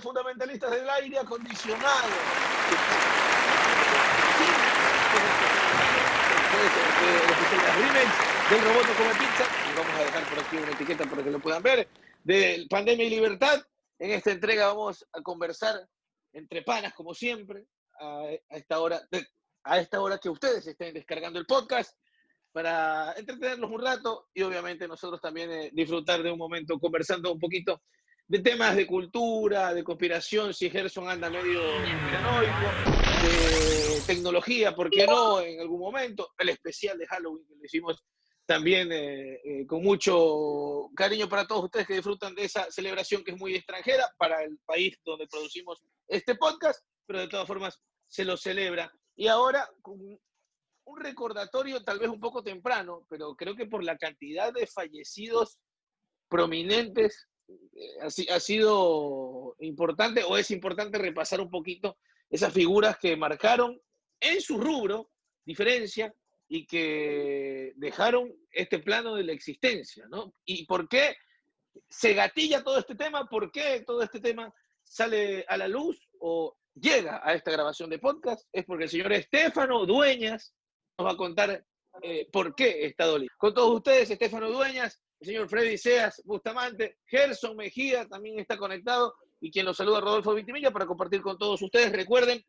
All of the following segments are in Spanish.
fundamentalistas del aire acondicionado. Remix del Roboto Come Pizza, y vamos a dejar por aquí una etiqueta para que lo puedan ver, de Pandemia y Libertad. En esta entrega vamos a conversar entre panas, como siempre, a esta hora que ustedes estén descargando el podcast, para entretenerlos un rato y obviamente nosotros también disfrutar de un momento conversando un poquito de temas de cultura, de conspiración, si Gerson anda medio conspiranoico, de tecnología, ¿por qué no? En algún momento, el especial de Halloween que lo hicimos también con mucho cariño para todos ustedes que disfrutan de esa celebración que es muy extranjera para el país donde producimos este podcast, pero de todas formas se lo celebra. Y ahora, con un recordatorio tal vez un poco temprano, pero creo que por la cantidad de fallecidos prominentes ha sido importante, o es importante repasar un poquito esas figuras que marcaron en su rubro diferencia y que dejaron este plano de la existencia, ¿no? ¿Y por qué se gatilla todo este tema? ¿Por qué todo este tema sale a la luz o llega a esta grabación de podcast? Es porque el señor Estefano Dueñas nos va a contar por qué está dolido. Con todos ustedes, Estefano Dueñas, el señor Freddy Seas Bustamante, Gerson Mejía también está conectado, y quien los saluda, Rodolfo Vitimilla, para compartir con todos ustedes. Recuerden,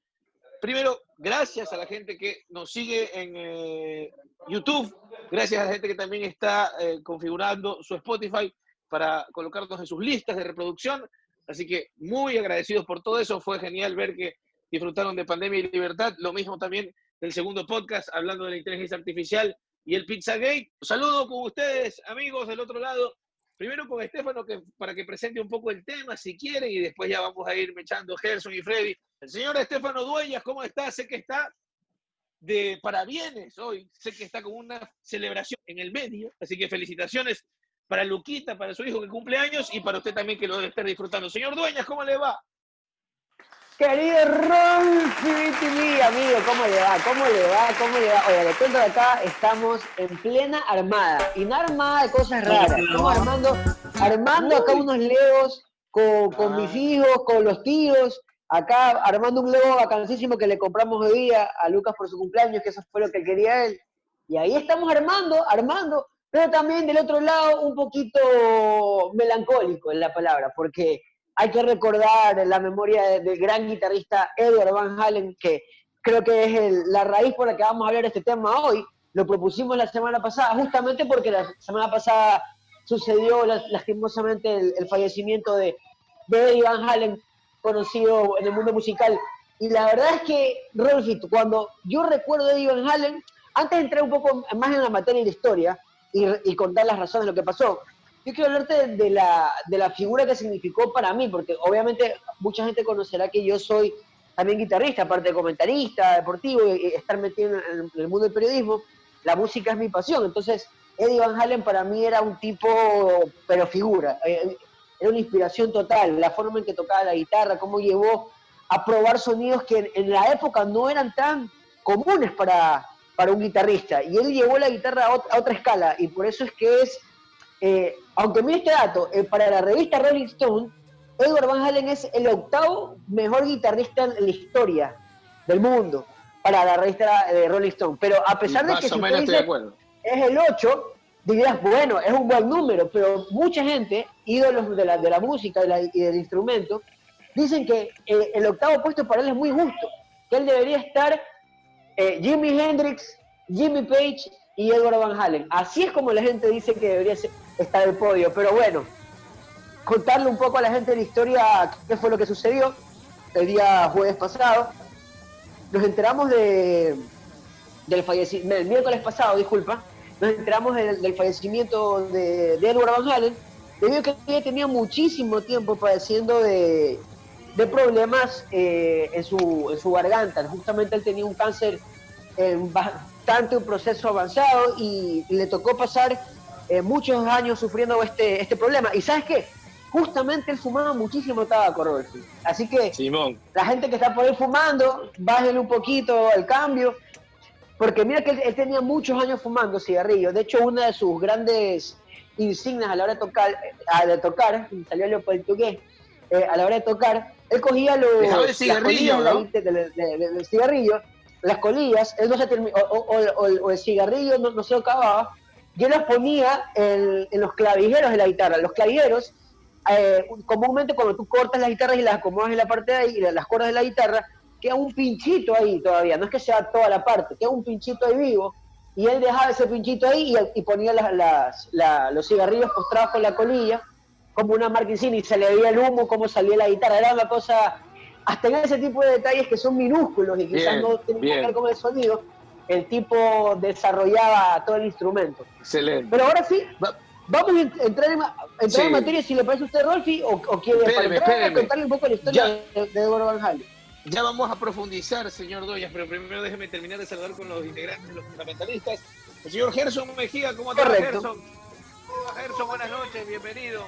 primero, gracias a la gente que nos sigue en YouTube, gracias a la gente que también está configurando su Spotify para colocarnos en sus listas de reproducción, así que muy agradecidos por todo eso. Fue genial ver que disfrutaron de Pandemia y Libertad, lo mismo también del segundo podcast hablando de la inteligencia artificial y el Pizzagate. Saludo con ustedes, amigos del otro lado. Primero con Estefano, para que presente un poco el tema, si quieren, y después ya vamos a ir mechando Gerson y Freddy. El señor Estefano Dueñas, ¿cómo está? Sé que está de parabienes hoy, sé que está con una celebración en el medio, así que felicitaciones para Luquita, para su hijo que cumple años, y para usted también que lo debe estar disfrutando. Señor Dueñas, ¿cómo le va? Querido Rolfi TV, amigo, ¿cómo le va? ¿Cómo le va? ¿Cómo le va? Oye, le cuento de acá, estamos en plena armada, y no armada de cosas raras, estamos armando acá unos legos con mis hijos, con los tíos, acá armando un lego vacancísimo que le compramos hoy día a Lucas por su cumpleaños, que eso fue lo que quería él, y ahí estamos armando, pero también del otro lado un poquito melancólico en la palabra, porque hay que recordar la memoria del gran guitarrista Edward Van Halen, que creo que es la raíz por la que vamos a hablar de este tema hoy. Lo propusimos la semana pasada, justamente porque la semana pasada sucedió lastimosamente el fallecimiento de Eddie Van Halen, conocido en el mundo musical. Y la verdad es que, Rolfito, cuando yo recuerdo de Eddie Van Halen, antes de entrar un poco más en la materia de la historia y contar las razones de lo que pasó, yo quiero hablarte de la figura que significó para mí, porque obviamente mucha gente conocerá que yo soy también guitarrista, aparte de comentarista deportivo y estar metido en el mundo del periodismo. La música es mi pasión, entonces Eddie Van Halen para mí era un tipo, pero figura, era una inspiración total, la forma en que tocaba la guitarra, cómo llevó a probar sonidos que en la época no eran tan comunes para un guitarrista, y él llevó la guitarra a otra escala, y por eso es que es... aunque mire este dato, para la revista Rolling Stone, Edward Van Halen es el 8º mejor guitarrista en la historia del mundo, para la revista de Rolling Stone. Pero a pesar de que si usted dice es el 8, dirías, bueno, es un buen número, pero mucha gente, ídolos de la música y del instrumento, dicen que el 8º puesto para él es muy justo, que él debería estar Jimi Hendrix, Jimmy Page y Edward Van Halen. Así es como la gente dice que debería estar el podio. Pero bueno, contarle un poco a la gente de la historia qué fue lo que sucedió el día jueves pasado. Nos enteramos del fallecimiento, el miércoles pasado, disculpa, nos enteramos del fallecimiento de Edward Van Halen, debido a que ella tenía muchísimo tiempo padeciendo de problemas en su garganta. Justamente él tenía un cáncer en bastante un proceso avanzado y le tocó pasar muchos años sufriendo este problema. ¿Y sabes qué? Justamente él fumaba muchísimo tabaco, Rodolfo. Así que Simón, la gente que está por ahí fumando, bájenle un poquito el cambio, porque mira que él tenía muchos años fumando cigarrillos. De hecho, una de sus grandes insignias a la hora de tocar, salió el portugués, a la hora de tocar, Él cogía Dejaba el las cigarrillo, colillas ¿no? del cigarrillo, las colillas, él no se o el cigarrillo no se lo acababa, y él las ponía en los clavijeros de la guitarra. Los clavijeros, comúnmente cuando tú cortas las guitarras y las acomodas en la parte de ahí, y las cuerdas de la guitarra, queda un pinchito ahí todavía, no es que sea toda la parte, queda un pinchito ahí vivo, y él dejaba ese pinchito ahí y ponía los cigarrillos postrados con la colilla, como una marquesina, y se le veía el humo, cómo salía la guitarra. Era una cosa, hasta en ese tipo de detalles que son minúsculos y quizás Bien, no tienen que ver bien, con el sonido, el tipo desarrollaba todo el instrumento. excelente. Pero ahora sí, Va- vamos a entrar en sí, materia, si le parece a usted, Rolfi, o quiere, para espéreme, entrar a espéreme. contarle un poco la historia Ya, de Eduardo Van Halen. ya vamos a profundizar, señor Doyas, pero primero déjeme terminar de saludar con los integrantes de los fundamentalistas. El señor Gerson Mejía, ¿cómo te va, Correcto. Gerson? Gerson, buenas noches, bienvenido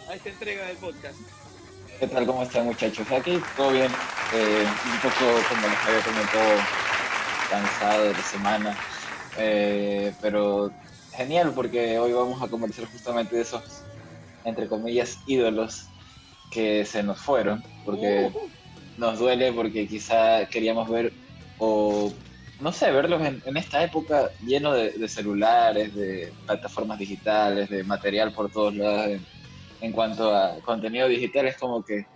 a esta entrega del podcast. ¿Qué tal? ¿Cómo están, muchachos? Aquí todo bien. Un poco, como les había comentado, cansado de la semana. Pero genial, porque hoy vamos a conversar justamente de esos, entre comillas, ídolos que se nos fueron. Porque nos duele, porque quizá queríamos ver, o no sé, verlos en esta época lleno de celulares, de plataformas digitales, de material por todos lados. En cuanto a contenido digital, es como que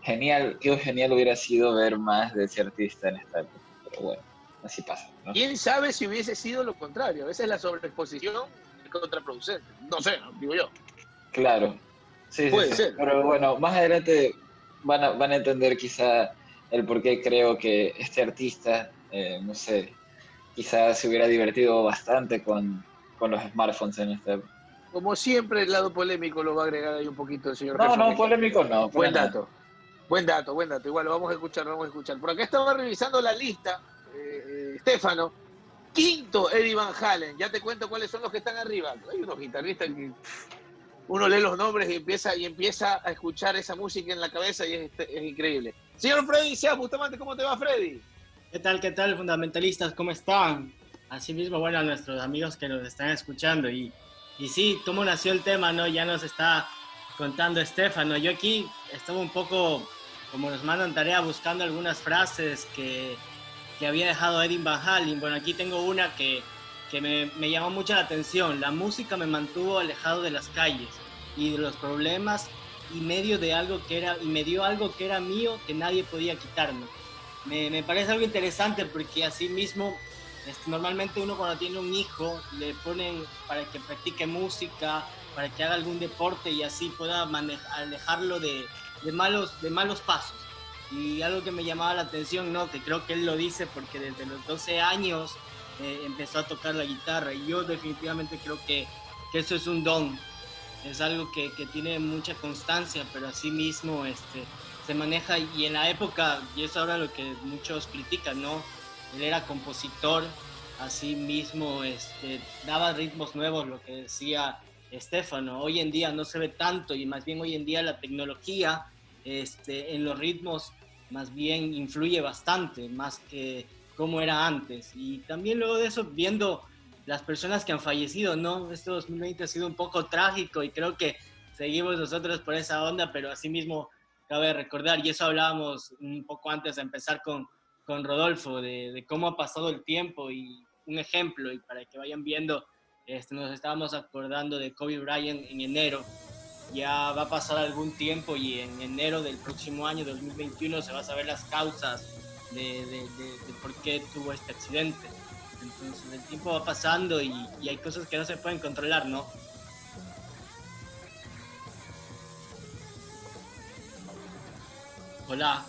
genial, qué genial hubiera sido ver más de ese artista en esta época. Pero bueno, así pasa, ¿no? ¿Quién sabe si hubiese sido lo contrario? A veces la sobreexposición es contraproducente. No sé, digo yo. Claro, sí, sí, Puede sí. ser. Pero bueno, más adelante van a entender quizá el por qué creo que este artista, no sé, quizá se hubiera divertido bastante con los smartphones en esta época. Como siempre, el lado polémico lo va a agregar ahí un poquito el señor No, Gerson no, Mejía. polémico no, para Buen nada. dato. Buen dato, buen dato. Igual lo vamos a escuchar, lo vamos a escuchar. Por acá estaba revisando la lista, Estefano. Quinto, Eddie Van Halen. Ya te cuento cuáles son los que están arriba. Hay unos guitarristas que uno lee los nombres y empieza a escuchar esa música en la cabeza y es increíble. Señor Freddy Sea Bustamante, ¿cómo te va, Freddy? Qué tal, fundamentalistas? ¿Cómo están? Asimismo, bueno, a nuestros amigos que nos están escuchando. Y sí, cómo nació el tema, ¿no? Ya nos está contando Estefano. Yo aquí estaba un poco, como nos mandan tarea, buscando algunas frases que había dejado Eddie Van Halen. Bueno, aquí tengo una que me llamó mucho la atención. La música me mantuvo alejado de las calles y de los problemas y me dio algo que era mío que nadie podía quitarme. Me parece algo interesante porque así mismo normalmente uno cuando tiene un hijo le ponen para que practique música, para que haga algún deporte y así pueda alejarlo de malos pasos. Y algo que me llamaba la atención, ¿no? Que creo que él lo dice porque desde los 12 años empezó a tocar la guitarra y yo definitivamente creo que eso es un don. Es algo que tiene mucha constancia, pero así mismo se maneja, y en la época, y eso ahora lo que muchos critican, ¿no? Él era compositor, así mismo daba ritmos nuevos, lo que decía Estefano. Hoy en día no se ve tanto, y más bien hoy en día la tecnología en los ritmos más bien influye bastante, más que como era antes. Y también luego de eso, viendo las personas que han fallecido, ¿no? Este 2020 ha sido un poco trágico y creo que seguimos nosotros por esa onda, pero asimismo cabe recordar, y eso hablábamos un poco antes de empezar con Rodolfo, de cómo ha pasado el tiempo, y un ejemplo, y para que vayan viendo, nos estábamos acordando de Kobe Bryant en enero. Ya va a pasar algún tiempo y en enero del próximo año, 2021, se va a saber las causas de por qué tuvo este accidente. Entonces el tiempo va pasando y hay cosas que no se pueden controlar, ¿no? Hola.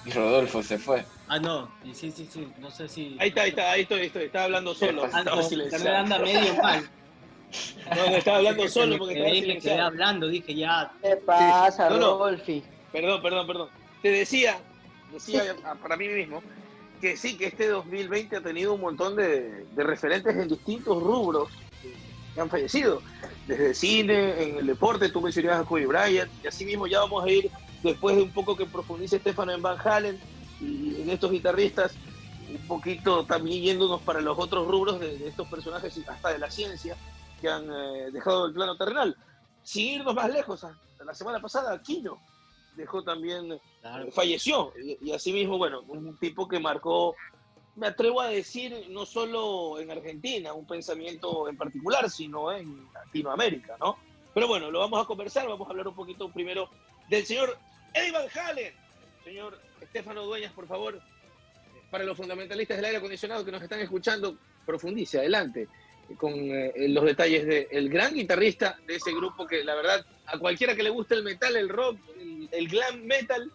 Y Rodolfo se fue. Ah, no. Y sí. No sé si... Ahí estoy. Estaba hablando solo. Ah, Estaba no, silenciado. también anda medio mal. No, estaba hablando solo Me porque estaba quedé silenciado. hablando, dije ya. ¿Qué pasa, No, no. Rolfi? Perdón. Te decía para mí mismo que sí, que este 2020 ha tenido un montón de referentes en distintos rubros que han fallecido. Desde el cine, en el deporte, tú mencionabas a Kobe Bryant, y así mismo ya vamos a ir, después de un poco que profundice Estefano en Van Halen y en estos guitarristas, un poquito también yéndonos para los otros rubros de estos personajes, hasta de la ciencia, que han dejado el plano terrenal. Sin irnos más lejos, hasta la semana pasada, Kino. dejó también, Claro. falleció. Y asimismo, bueno, un tipo que marcó, me atrevo a decir, no solo en Argentina, un pensamiento en particular, sino en Latinoamérica, ¿no? Pero bueno, lo vamos a conversar, vamos a hablar un poquito primero del señor Eddie Van Halen. Señor Estefano Dueñas, por favor, para los fundamentalistas del aire acondicionado que nos están escuchando, profundice, adelante, con los detalles del gran guitarrista de ese grupo que, la verdad, a cualquiera que le guste el metal, el rock, el glam metal,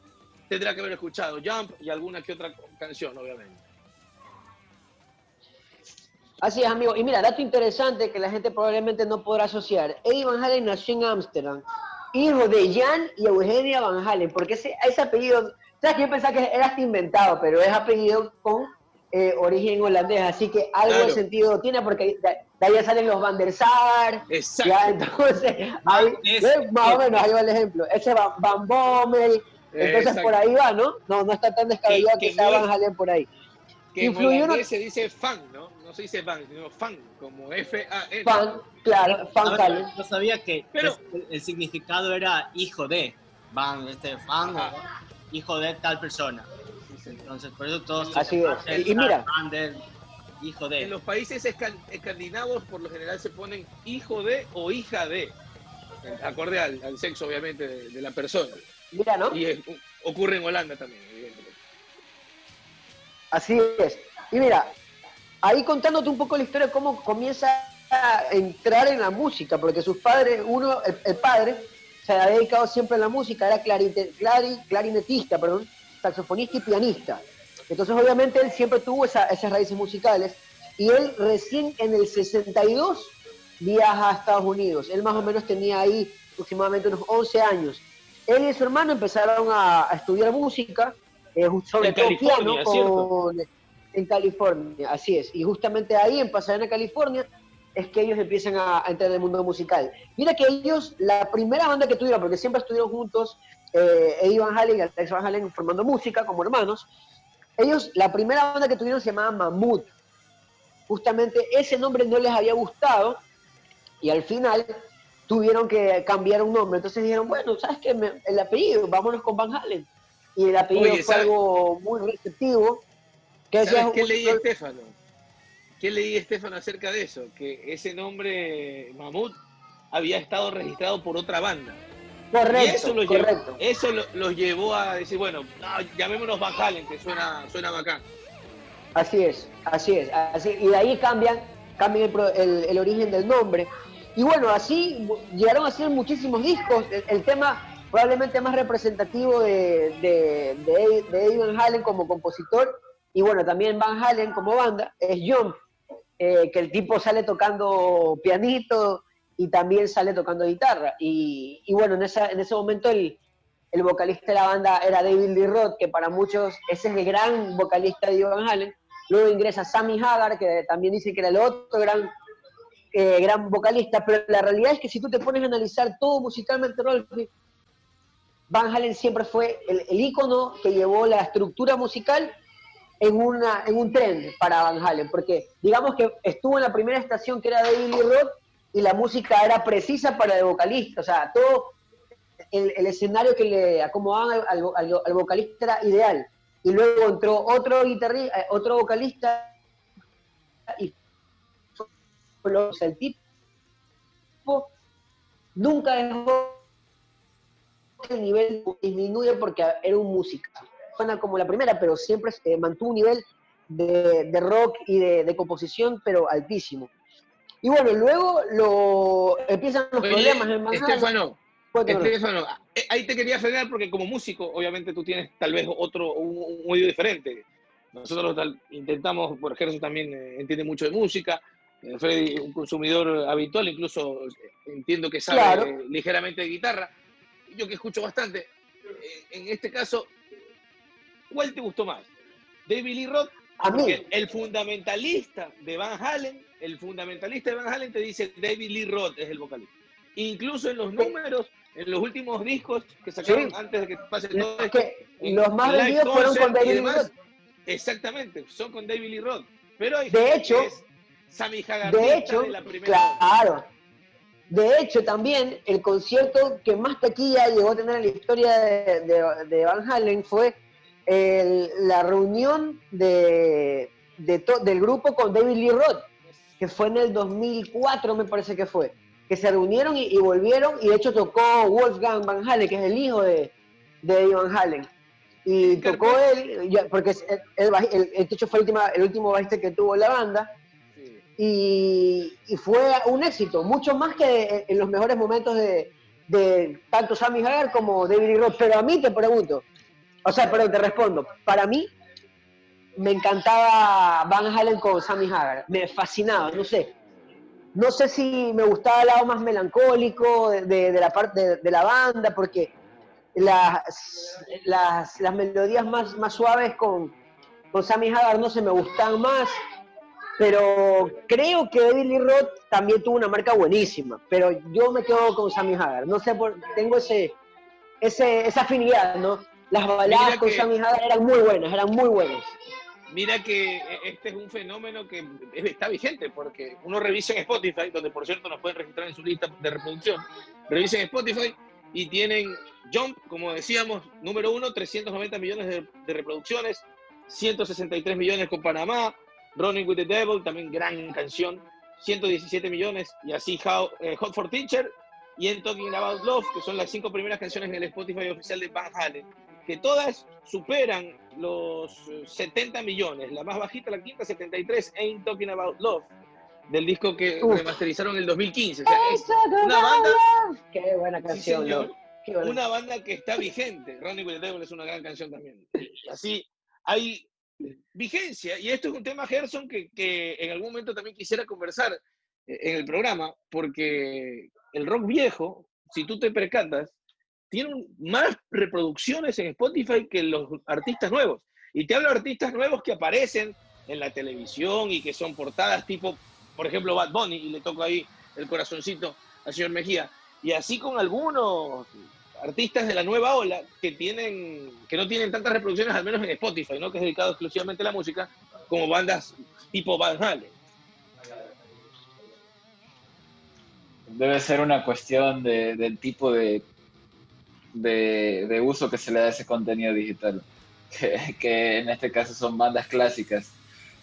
tendrá que haber escuchado Jump y alguna que otra canción, obviamente. Así es, amigo. Y mira, dato interesante que la gente probablemente no podrá asociar. Eddie Van Halen nació en Ámsterdam, hijo de Jan y Eugenia Van Halen, porque ese apellido, sabes que yo pensaba que era hasta inventado, pero es apellido con origen holandés, así que algo Claro. de sentido tiene, porque de ahí salen los Van der Sar, Exacto. ya, entonces, ahí, más o menos, ahí va el ejemplo. Ese Van Bommel, entonces Exacto. por ahí va, ¿no? No está tan descabellado que sea no es- Van Halen por ahí. Que en Influyó holandés se dice fan, ¿no? No se dice van, sino fan, como F-A-N. Fan, claro, Van Halen. Yo sabía que Pero- el significado era hijo de, fan, Ajá. hijo de tal persona. Entonces, por eso todos Así es. el Y mira, fan del hijo de. En los países escandinavos, por lo general, se ponen hijo de o hija de, acorde al sexo, obviamente, de la persona. mira, ¿no? Y ocurre en Holanda también, evidentemente. Así es. Y mira, ahí contándote un poco la historia de cómo comienza a entrar en la música, porque sus padres, el padre, se ha dedicado siempre a la música, era clarinetista, saxofonista y pianista. Entonces, obviamente, él siempre tuvo esas raíces musicales, y él recién en el 62 viaja a Estados Unidos. Él más o menos tenía ahí aproximadamente unos 11 años. Él y su hermano empezaron a estudiar música, sobre En todo California, piano, en California, así es. Y justamente ahí, en Pasadena, California, es que ellos empiezan a entrar en el mundo musical. Mira que ellos, la primera banda que tuvieron, porque siempre estuvieron juntos, Eddie Van Halen y Alex Van Halen formando música como hermanos, ellos, la primera banda que tuvieron se llamaba Mammoth. Justamente ese nombre no les había gustado y al final tuvieron que cambiar un nombre. Entonces dijeron, bueno, ¿sabes qué? El apellido, vámonos con Van Halen. Y el apellido Oye, fue algo muy receptivo. Que ¿Sabes decía, qué leí, Estefano? ¿Qué leí, Estefano, acerca de eso? Que ese nombre, Mammoth, había estado registrado por otra banda. Correcto, Y eso correcto. los llevó a decir, bueno, no, llamémonos Van Halen, que suena bacán. Así es. Y de ahí cambian el origen del nombre. Y bueno, así llegaron a hacer muchísimos discos. El tema probablemente más representativo de Eddie Van Halen como compositor, y bueno, también Van Halen como banda, es Jump, que el tipo sale tocando pianito y también sale tocando guitarra. Y bueno, en ese momento el vocalista de la banda era David Lee Roth, que para muchos ese es el gran vocalista de Van Halen. Luego ingresa Sammy Hagar, que también dice que era el otro gran vocalista, pero la realidad es que si tú te pones a analizar todo musicalmente, Rolfi, Van Halen siempre fue el ícono que llevó la estructura musical en un tren para Van Halen, porque digamos que estuvo en la primera estación que era David Lee Roth y la música era precisa para el vocalista, o sea, todo el escenario que le acomodaban al vocalista era ideal. Y luego entró otro vocalista y el tipo nunca dejó el nivel disminuye porque era un músico. Suena como la primera, pero siempre mantuvo un nivel de rock y de composición, pero altísimo. Y bueno, luego empiezan los problemas en Van Halen. Estefano, ahí te quería frenar porque como músico, obviamente tú tienes tal vez un oído diferente. Nosotros intentamos, por ejemplo, también entiende mucho de música. Freddy, un consumidor habitual, incluso entiendo que sabe ligeramente de guitarra. Yo que escucho bastante. En este caso, ¿cuál te gustó más? ¿David Lee Roth? A mí. El fundamentalista de Van Halen te dice David Lee Roth es el vocalista. Incluso en los números, en los últimos discos que sacaron antes de que pase todo esto. Los más vendidos fueron con David Lee Roth. Exactamente, son con David Lee Roth. Pero hay de hecho, Sammy Hagar de la primera. Claro. De hecho, también el concierto que más taquilla llegó a tener en la historia de Van Halen fue la reunión del grupo con David Lee Roth, que fue en el 2004, me parece que fue, que se reunieron y volvieron, y de hecho tocó Wolfgang Van Halen, que es el hijo de Eddie Van Halen. Y tocó él, porque de hecho fue el último bajista que tuvo la banda, y fue un éxito, mucho más que en los mejores momentos de tanto Sammy Hagar como David Lee Roth. Pero a mí te pregunto, pero te respondo, para mí me encantaba Van Halen con Sammy Hagar, me fascinaba, no sé si me gustaba el lado más melancólico de la parte de la banda, porque las melodías más suaves con Sammy Hagar no se me gustan más. Pero creo que David Lee Roth también tuvo una marca buenísima, pero yo me quedo con Sammy Hagar. No sé, tengo esa afinidad, ¿no? Las baladas con Sammy Hagar eran muy buenas. Mira que este es un fenómeno que está vigente, porque uno revisa en Spotify, donde por cierto nos pueden registrar en su lista de reproducción, revisa en Spotify y tienen Jump, como decíamos, número 1, 390 millones de reproducciones, 163 millones con Panamá, Running with the Devil, también gran canción, 117 millones, y así Hot for Teacher y En Talking About Love, que son las 5 primeras canciones en el Spotify oficial de Van Halen, que todas superan los 70 millones. La más bajita, la quinta, 73, Ain't Talking About Love, del disco que remasterizaron en el 2015. O sea, es una banda... ¡Qué buena canción! Sí, señor. Qué buena. Una banda que está vigente. Running with the Devil es una gran canción también. Así, hay vigencia, y esto es un tema, Gerson, que en algún momento también quisiera conversar en el programa, porque el rock viejo, si tú te percatas, tiene más reproducciones en Spotify que los artistas nuevos. Y te hablo de artistas nuevos que aparecen en la televisión y que son portadas tipo, por ejemplo, Bad Bunny, y le toco ahí el corazoncito al señor Mejía. Y así con algunos artistas de la nueva ola que no tienen tantas reproducciones, al menos en Spotify, ¿no? Que es dedicado exclusivamente a la música, como bandas tipo Van Halen. Debe ser una cuestión del tipo de uso que se le da a ese contenido digital, que en este caso son bandas clásicas.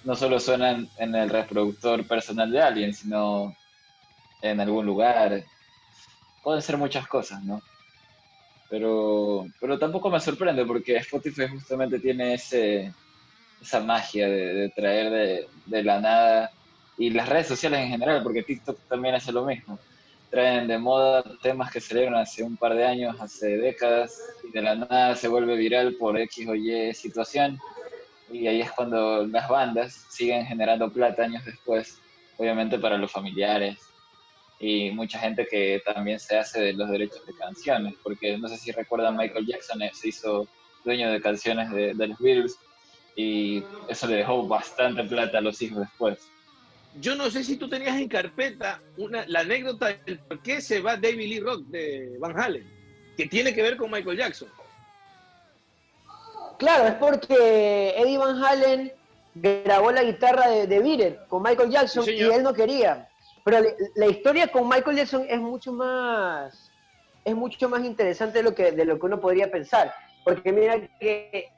No solo suenan en el reproductor personal de alguien, sino en algún lugar. Pueden ser muchas cosas, ¿no? Pero tampoco me sorprende, porque Spotify justamente tiene esa magia de traer de la nada, y las redes sociales en general, porque TikTok también hace lo mismo. Traen de moda temas que salieron hace un par de años, hace décadas, y de la nada se vuelve viral por X o Y situación, y ahí es cuando las bandas siguen generando plata años después, obviamente para los familiares, y mucha gente que también se hace de los derechos de canciones, porque no sé si recuerdan, Michael Jackson se hizo dueño de canciones de los Beatles, y eso le dejó bastante plata a los hijos después. Yo no sé si tú tenías en carpeta la anécdota del por qué se va David Lee Roth de Van Halen, que tiene que ver con Michael Jackson. Claro, es porque Eddie Van Halen grabó la guitarra de Beat It con Michael Jackson, sí, y él no quería. Pero la historia con Michael Jackson es mucho más interesante de lo que uno podría pensar. Porque mira que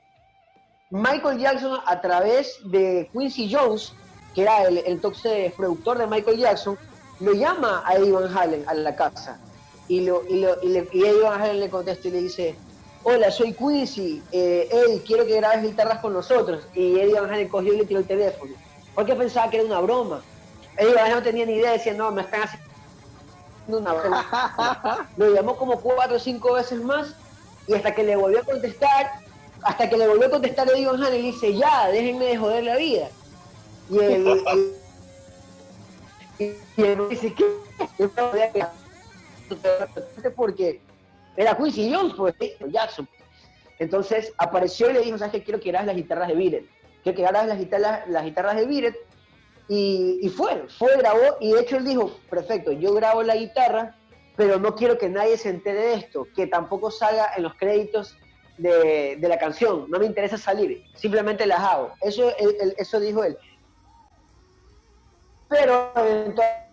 Michael Jackson, a través de Quincy Jones, que era el entonces productor de Michael Jackson, lo llama a Eddie Van Halen a la casa. Y Eddie Van Halen le contesta y le dice: hola, soy Quincy, Eddie, quiero que grabes guitarras con nosotros. Y Eddie Van Halen cogió y le tiró el teléfono, porque pensaba que era una broma. Eddie Van Halen no tenía ni idea, decía: no, me están haciendo una broma. Lo llamó como 4 o 5 veces más, y hasta que le volvió a contestar Eddie Van Halen, y dice: ya, déjenme de joder la vida. Y él dice: ¿qué? Porque era Quincy Jones, pues, Jackson. Entonces apareció y le dijo: ¿sabes qué? Quiero que grabes las guitarras de Beat It. Quiero que grabes las guitarras de Beat It. Y grabó, y de hecho él dijo: perfecto, yo grabo la guitarra, pero no quiero que nadie se entere de esto, que tampoco salga en los créditos de la canción, no me interesa salir, simplemente las hago. Eso dijo él. Pero eventualmente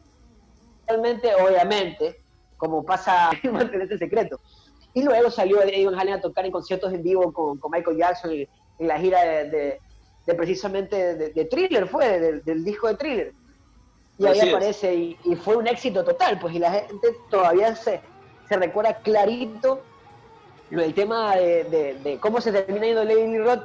inicialmente, obviamente, como pasa, mantener este secreto. Y luego salió Eddie Van Halen a tocar en conciertos en vivo con Michael Jackson en la gira de precisamente de Thriller, del disco de Thriller. Y ahí Así es. aparece y fue un éxito total, pues, y la gente todavía se recuerda clarito lo del tema de cómo se termina yendo David Lee Roth.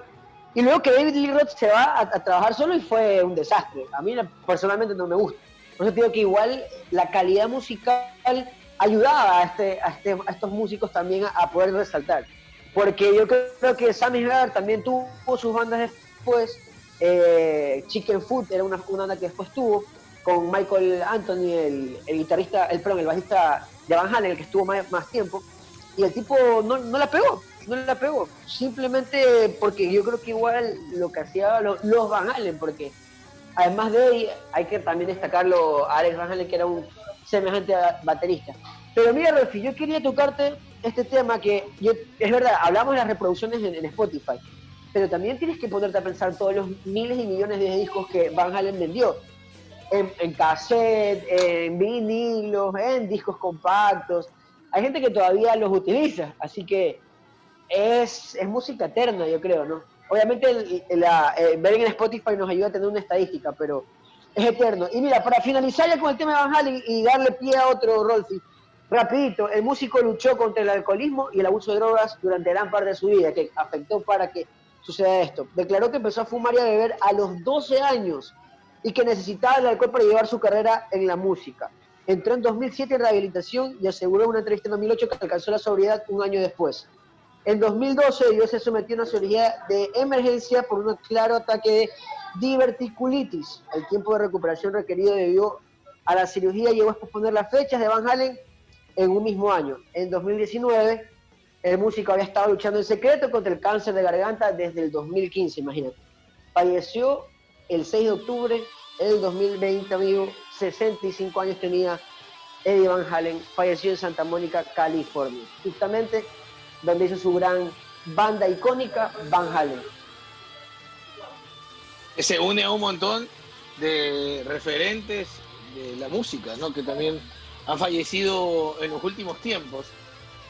Y luego que David Lee Roth se va a trabajar solo y fue un desastre. A mí personalmente no me gusta. Por eso digo que igual la calidad musical ayudaba a estos músicos también a poder resaltar. Porque yo creo que Sammy Hagar también tuvo sus bandas después. Chicken Foot era una banda que después tuvo con Michael Anthony, el guitarrista, el bajista de Van Halen, el que estuvo más tiempo. Y el tipo no la pegó, simplemente porque yo creo que igual lo que hacía los Van Halen, porque además de él hay que también destacarlo a Alex Van Halen, que era un semejante baterista. Pero mira, Rolfi, yo quería tocarte este tema que, es verdad, hablamos de las reproducciones en Spotify, pero también tienes que ponerte a pensar todos los miles y millones de discos que Van Halen vendió, en cassette, en vinilos, en discos compactos. Hay gente que todavía los utiliza, así que es música eterna, yo creo, ¿no? Obviamente ver en Spotify nos ayuda a tener una estadística, pero es eterno. Y mira, para finalizar ya con el tema de Van Halen y darle pie a otro, Rolfi, rapidito, el músico luchó contra el alcoholismo y el abuso de drogas durante gran parte de su vida, que afectó para que suceda esto. Declaró que empezó a fumar y a beber a los 12 años y que necesitaba el alcohol para llevar su carrera en la música. Entró en 2007 en rehabilitación y aseguró en una entrevista en 2008 que alcanzó la sobriedad un año después. En 2012 Dios se sometió a una cirugía de emergencia por un claro ataque de diverticulitis. El tiempo de recuperación requerido debido a la cirugía llegó a posponer las fechas de Van Halen en un mismo año. En 2019 el músico había estado luchando en secreto contra el cáncer de garganta desde el 2015, imagínate. Falleció el 6 de octubre del 2020, amigo. 65 años tenía Eddie Van Halen, falleció en Santa Mónica, California, justamente donde hizo su gran banda icónica, Van Halen. Que se une a un montón de referentes de la música, ¿no? Que también han fallecido en los últimos tiempos.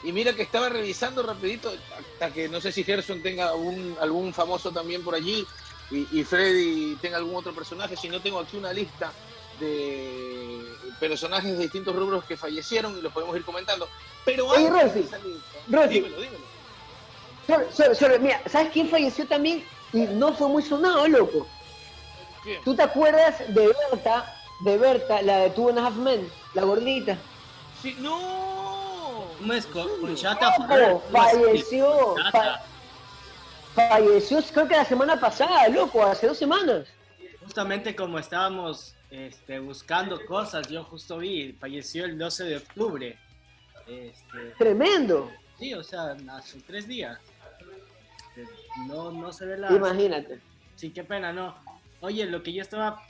Y mira que estaba revisando rapidito, hasta que no sé si Gerson tenga algún famoso también por allí, y Freddy tenga algún otro personaje, si no tengo aquí una lista de personajes de distintos rubros que fallecieron y los podemos ir comentando. Pero oye, Rolfi, dímelo. Mira, ¿sabes quién falleció también? Y no fue muy sonado, loco. ¿Quién? ¿Tú te acuerdas de Berta, la de Two and a Half Men, la gordita? Sí, no. ¿Cómo es? Con Chata Falleció. Falleció, creo que la semana pasada, loco, hace 2 semanas. Justamente como estábamos buscando cosas, yo justo vi, falleció el 12 de octubre. Tremendo. Sí, o sea, hace 3 días. No se ve la... Imagínate. Sí, qué pena, ¿no? Oye, lo que yo estaba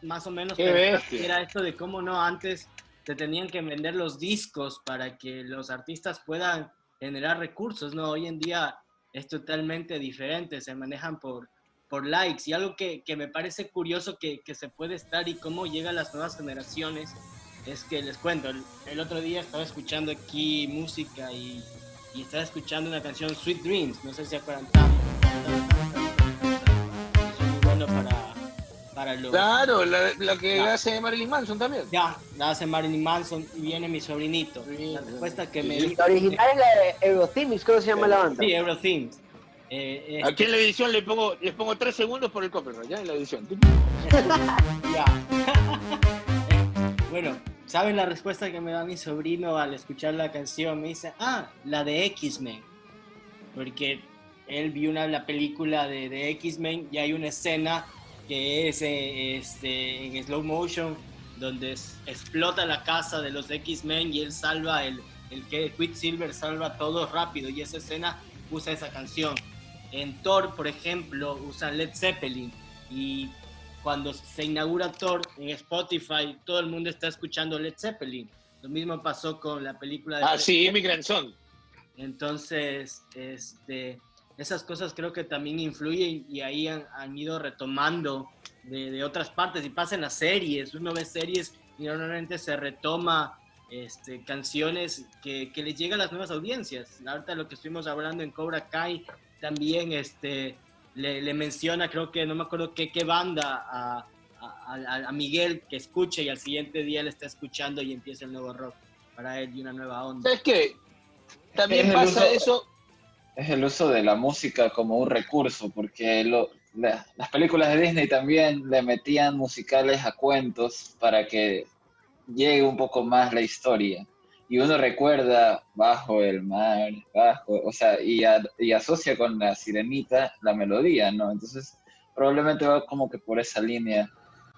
más o menos Qué bestia. era esto de cómo no antes te tenían que vender los discos para que los artistas puedan generar recursos, ¿no? Hoy en día es totalmente diferente, se manejan por likes, y algo que me parece curioso que se puede estar y cómo llegan las nuevas generaciones es que, les cuento, el otro día estaba escuchando aquí música y estaba escuchando una canción, Sweet Dreams, no sé si se acuerdan, es muy bueno para los... Claro, la que hace Marilyn Manson también. Ya, la hace Marilyn Manson y viene mi sobrinito. La respuesta que me dijo... La original es la de Eurothemes, creo que se llama la banda. Sí, Eurothemes. Aquí en la edición les pongo 3 segundos por el copyright, ya en la edición. Ya. Bueno, ¿saben la respuesta que me da mi sobrino al escuchar la canción? Me dice, la de X-Men. Porque él vio la película de X-Men y hay una escena que es en slow motion donde explota la casa de los X-Men y él salva, el que Quicksilver salva todo rápido, y esa escena usa esa canción. En Thor, por ejemplo, usan Led Zeppelin, y cuando se inaugura Thor en Spotify, todo el mundo está escuchando Led Zeppelin. Lo mismo pasó con la película de... Sí, Immigrant Song. Entonces, esas cosas creo que también influyen, y ahí han ido retomando de otras partes, y pasa en las series. Uno ve series y normalmente se retoma canciones que les llegan a las nuevas audiencias. Ahorita lo que estuvimos hablando en Cobra Kai también le menciona, creo que no me acuerdo qué banda a Miguel que escuche, y al siguiente día le está escuchando y empieza el nuevo rock para él y una nueva onda. ¿Sabes qué? También Es el pasa uso- eso. Es el uso de la música como un recurso, porque las películas de Disney también le metían musicales a cuentos para que llegue un poco más la historia. Y uno recuerda Bajo el mar, o sea, y asocia con la sirenita la melodía, ¿no? Entonces, probablemente va como que por esa línea.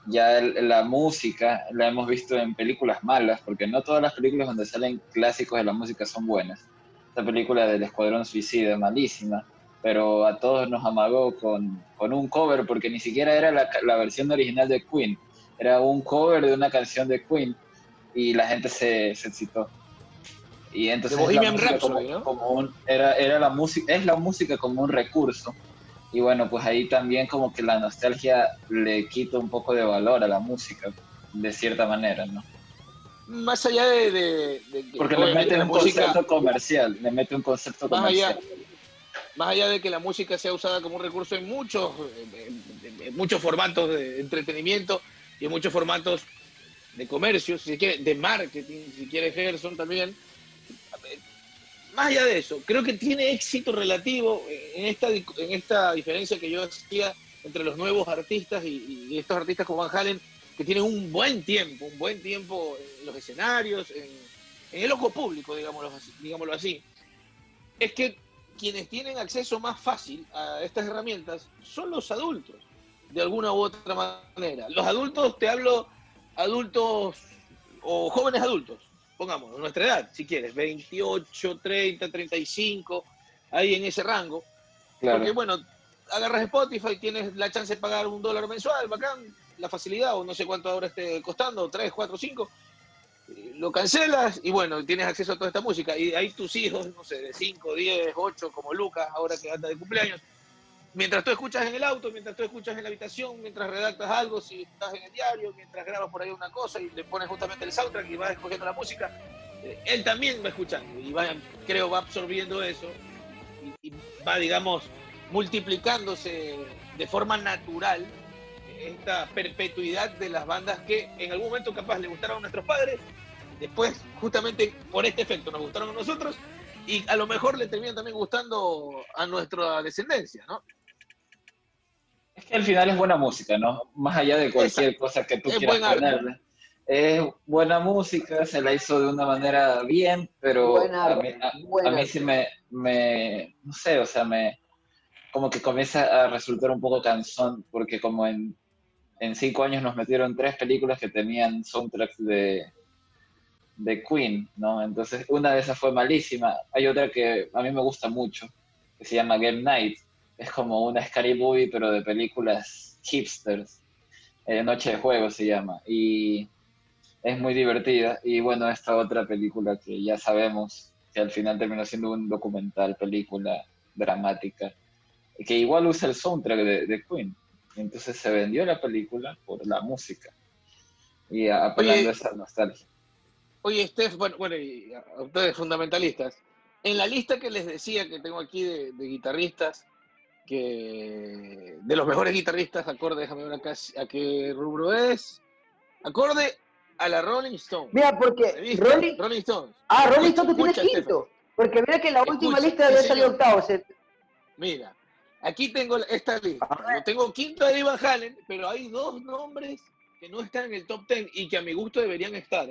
Ya la música la hemos visto en películas malas, porque no todas las películas donde salen clásicos de la música son buenas. Esta película del Escuadrón Suicida, malísima, pero a todos nos amagó con un cover, porque ni siquiera era la versión original de Queen, era un cover de una canción de Queen, y la gente se excitó. Y De entonces la Bohemian música Rhapsody, ¿no? era la música, es la música como un recurso. Y bueno, pues ahí también como que la nostalgia le quita un poco de valor a la música, de cierta manera, ¿no? Más allá de que Porque le obviamente mete la un música, concepto comercial, le mete un concepto más allá, comercial. más allá de que la música sea usada como un recurso en muchos formatos de entretenimiento y en muchos formatos de comercio, si se quiere, de marketing, si quiere Gerson también. Más allá de eso, creo que tiene éxito relativo en esta diferencia que yo hacía entre los nuevos artistas y estos artistas como Van Halen, que tienen un buen tiempo en los escenarios, en el ojo público, digámoslo así. Es que quienes tienen acceso más fácil a estas herramientas son los adultos, de alguna u otra manera. Los adultos, te hablo adultos o jóvenes adultos, pongamos, nuestra edad, si quieres, 28, 30, 35, ahí en ese rango. Porque, Claro, bueno, agarras Spotify, tienes la chance de pagar $1 mensual, bacán, la facilidad, o no sé cuánto ahora esté costando, 3, 4, 5, lo cancelas y bueno, tienes acceso a toda esta música. Y ahí tus hijos, no sé, de 5, 10, 8, como Lucas, ahora que anda de cumpleaños, mientras tú escuchas en el auto, mientras tú escuchas en la habitación, mientras redactas algo, si estás en el diario, mientras grabas por ahí una cosa y le pones justamente el soundtrack y vas escogiendo la música, él también va escuchando y creo va absorbiendo eso y va, digamos, multiplicándose de forma natural esta perpetuidad de las bandas que en algún momento capaz le gustaron a nuestros padres, después justamente por este efecto nos gustaron a nosotros y a lo mejor le terminan también gustando a nuestra descendencia, ¿no? es que al final es buena música, ¿no? Más allá de cualquier Exacto. cosa que tú Es quieras buen arte. ponerle. Es buena música, se la hizo de una manera bien, pero Buen a arte, mí, a buen mí sí arte. no sé, o sea, como que comienza a resultar un poco cansón, porque como en 5 años nos metieron 3 películas que tenían soundtracks de Queen, ¿no? Entonces, una de esas fue malísima. Hay otra que a mí me gusta mucho, que se llama Game Night. Es como una Scary Movie, pero de películas hipsters. Noche de Juego se llama. Y es muy divertida. Y bueno, esta otra película que ya sabemos que al final terminó siendo un documental, película dramática, que igual usa el soundtrack de Queen. Entonces se vendió la película por la música y apelando a Oye, esa nostalgia. oye, Steph, bueno, y a ustedes fundamentalistas, en la lista que les decía que tengo aquí de guitarristas, de los mejores guitarristas, acorde, déjame ver acá a qué rubro es, acorde a la Rolling Stone, Mira, porque revista Rolling Stones. Rolling Stone tú tienes Escucha, Stefan, quinto. Porque mira que la última escucha, lista sí debe salir señor, octavo. mira, aquí tengo esta lista, lo tengo quinto de Van Halen, pero hay dos nombres que no están en el top 10 y que a mi gusto deberían estar,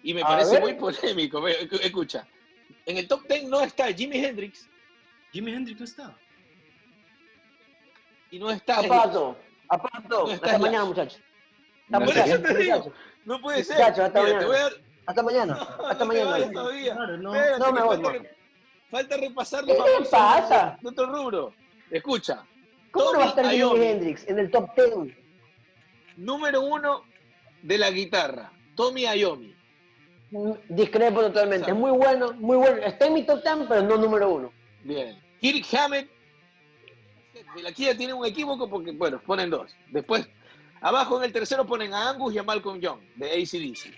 y me A parece muy ver, polémico, escucha, en el top 10 no está Jimi Hendrix Jimi Hendrix no está. y no está Slash, apato, no apato. está Hasta mañana, Slash. muchachos. Hasta No Por sé eso qué. mañana, te digo, muchachos. no puede ser. Muchachos, hasta Mira, te voy a mañana. dar. Hasta mañana. No, Hasta no te mañana. vayas todavía. Claro, no. Espérate, No me que voy, falta, hermano. falta repasar ¿Qué los le famosos pasa? de otro rubro. Escucha, ¿Cómo no va a Tommy estar Jimi Iommi, Hendrix en el top 10? número 1 de la guitarra. Tommy Iommi. Discrepo totalmente. Es Exacto. muy bueno, muy bueno. Está en mi top 10, pero no número uno. Bien. Kirk Hammett. La Kia tiene un equívoco porque, bueno, ponen dos. Después, Abajo en el tercero ponen a Angus y a Malcolm Young, de AC/DC.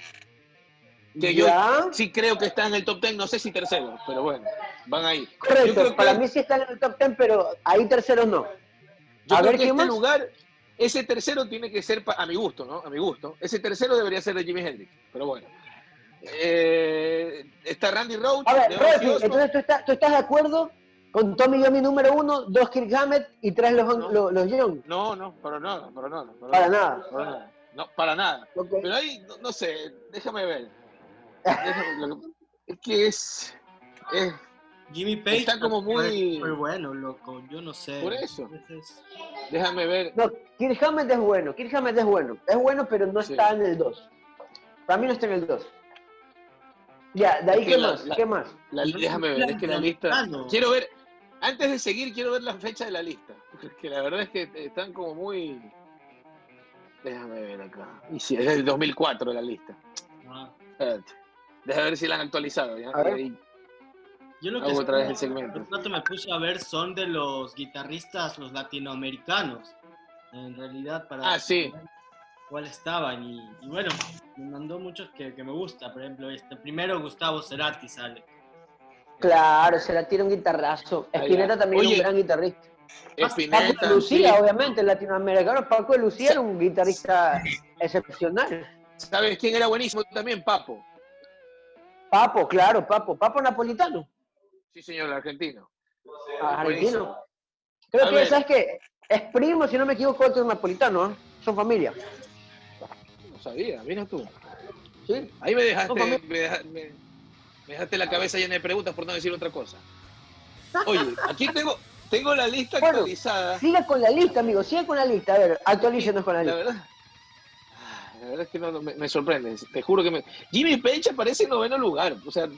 Que yo ¿Ya? sí creo que está en el top 10, no sé si tercero, pero bueno, van ahí. Yo Correcto, creo que, para mí sí están en el top 10, pero ahí terceros no. yo A creo ver, que ¿quién este más? lugar, ese tercero tiene que ser, a mi gusto, ¿no? A mi gusto. Ese tercero debería ser de Jimi Hendrix, pero bueno. Está Randy Rhoads, A ver, de Ozzy Rolfi, Osbourne. entonces tú estás de acuerdo con Tommy Yomi número 1, 2 Kirk Hammett y 3 los Young. No, para nada. Para nada. Para nada. No, para nada. Ok. Pero ahí, no sé, déjame ver. Es que es Jimmy Page está como muy... muy bueno, loco. Yo no sé. Por eso. A veces- Déjame ver. No, Kirk Hammett es bueno. Kirk Hammett es bueno. Es bueno, pero no Sí. está en el 2. Para mí no está en el 2. Ya, de Es ahí, que ¿qué la- más? la- ¿Qué más? Déjame ver, es que la lista... No. Quiero ver, antes de seguir, quiero ver la fecha de la lista. Porque la verdad es que están como muy... Déjame ver acá. Y sí, es del 2004 la lista. Ah. Espérate. Déjame ver si la han actualizado. ¿Ya? A ver. Y ahí Yo lo que hago otra vez el hace segmento. rato me puse a ver son de los guitarristas, los latinoamericanos. En realidad, para Ah, sí. ver cuál estaban. Y bueno, me mandó muchos que me gusta. Por ejemplo, primero Gustavo Cerati sale. Claro, se la tira un guitarrazo. Ah, Spinetta ya. también es Oye, un gran guitarrista. Paco Spinetta, de Lucía, sí. obviamente, el latinoamericano. Paco de Lucía era un guitarrista excepcional. ¿Sabes quién era buenísimo también? Papo. Papo, claro, Papo. Papo napolitano. Sí, señor, el argentino. Argentino. Creo A que, ver. ¿sabes qué? Es primo, si no me equivoco, otro napolitano, ¿eh? Son familia. No sabía, mira tú. ¿Sí? Ahí me dejaste, No, familia. me dejaste la cabeza llena de preguntas por no decir otra cosa. Oye, aquí tengo la lista Bueno, actualizada. Siga con la lista, amigo, siga con la lista. A ver, actualícenos con la La lista. verdad es que me sorprende. Te juro que Jimmy Page aparece en 9º lugar. O sea,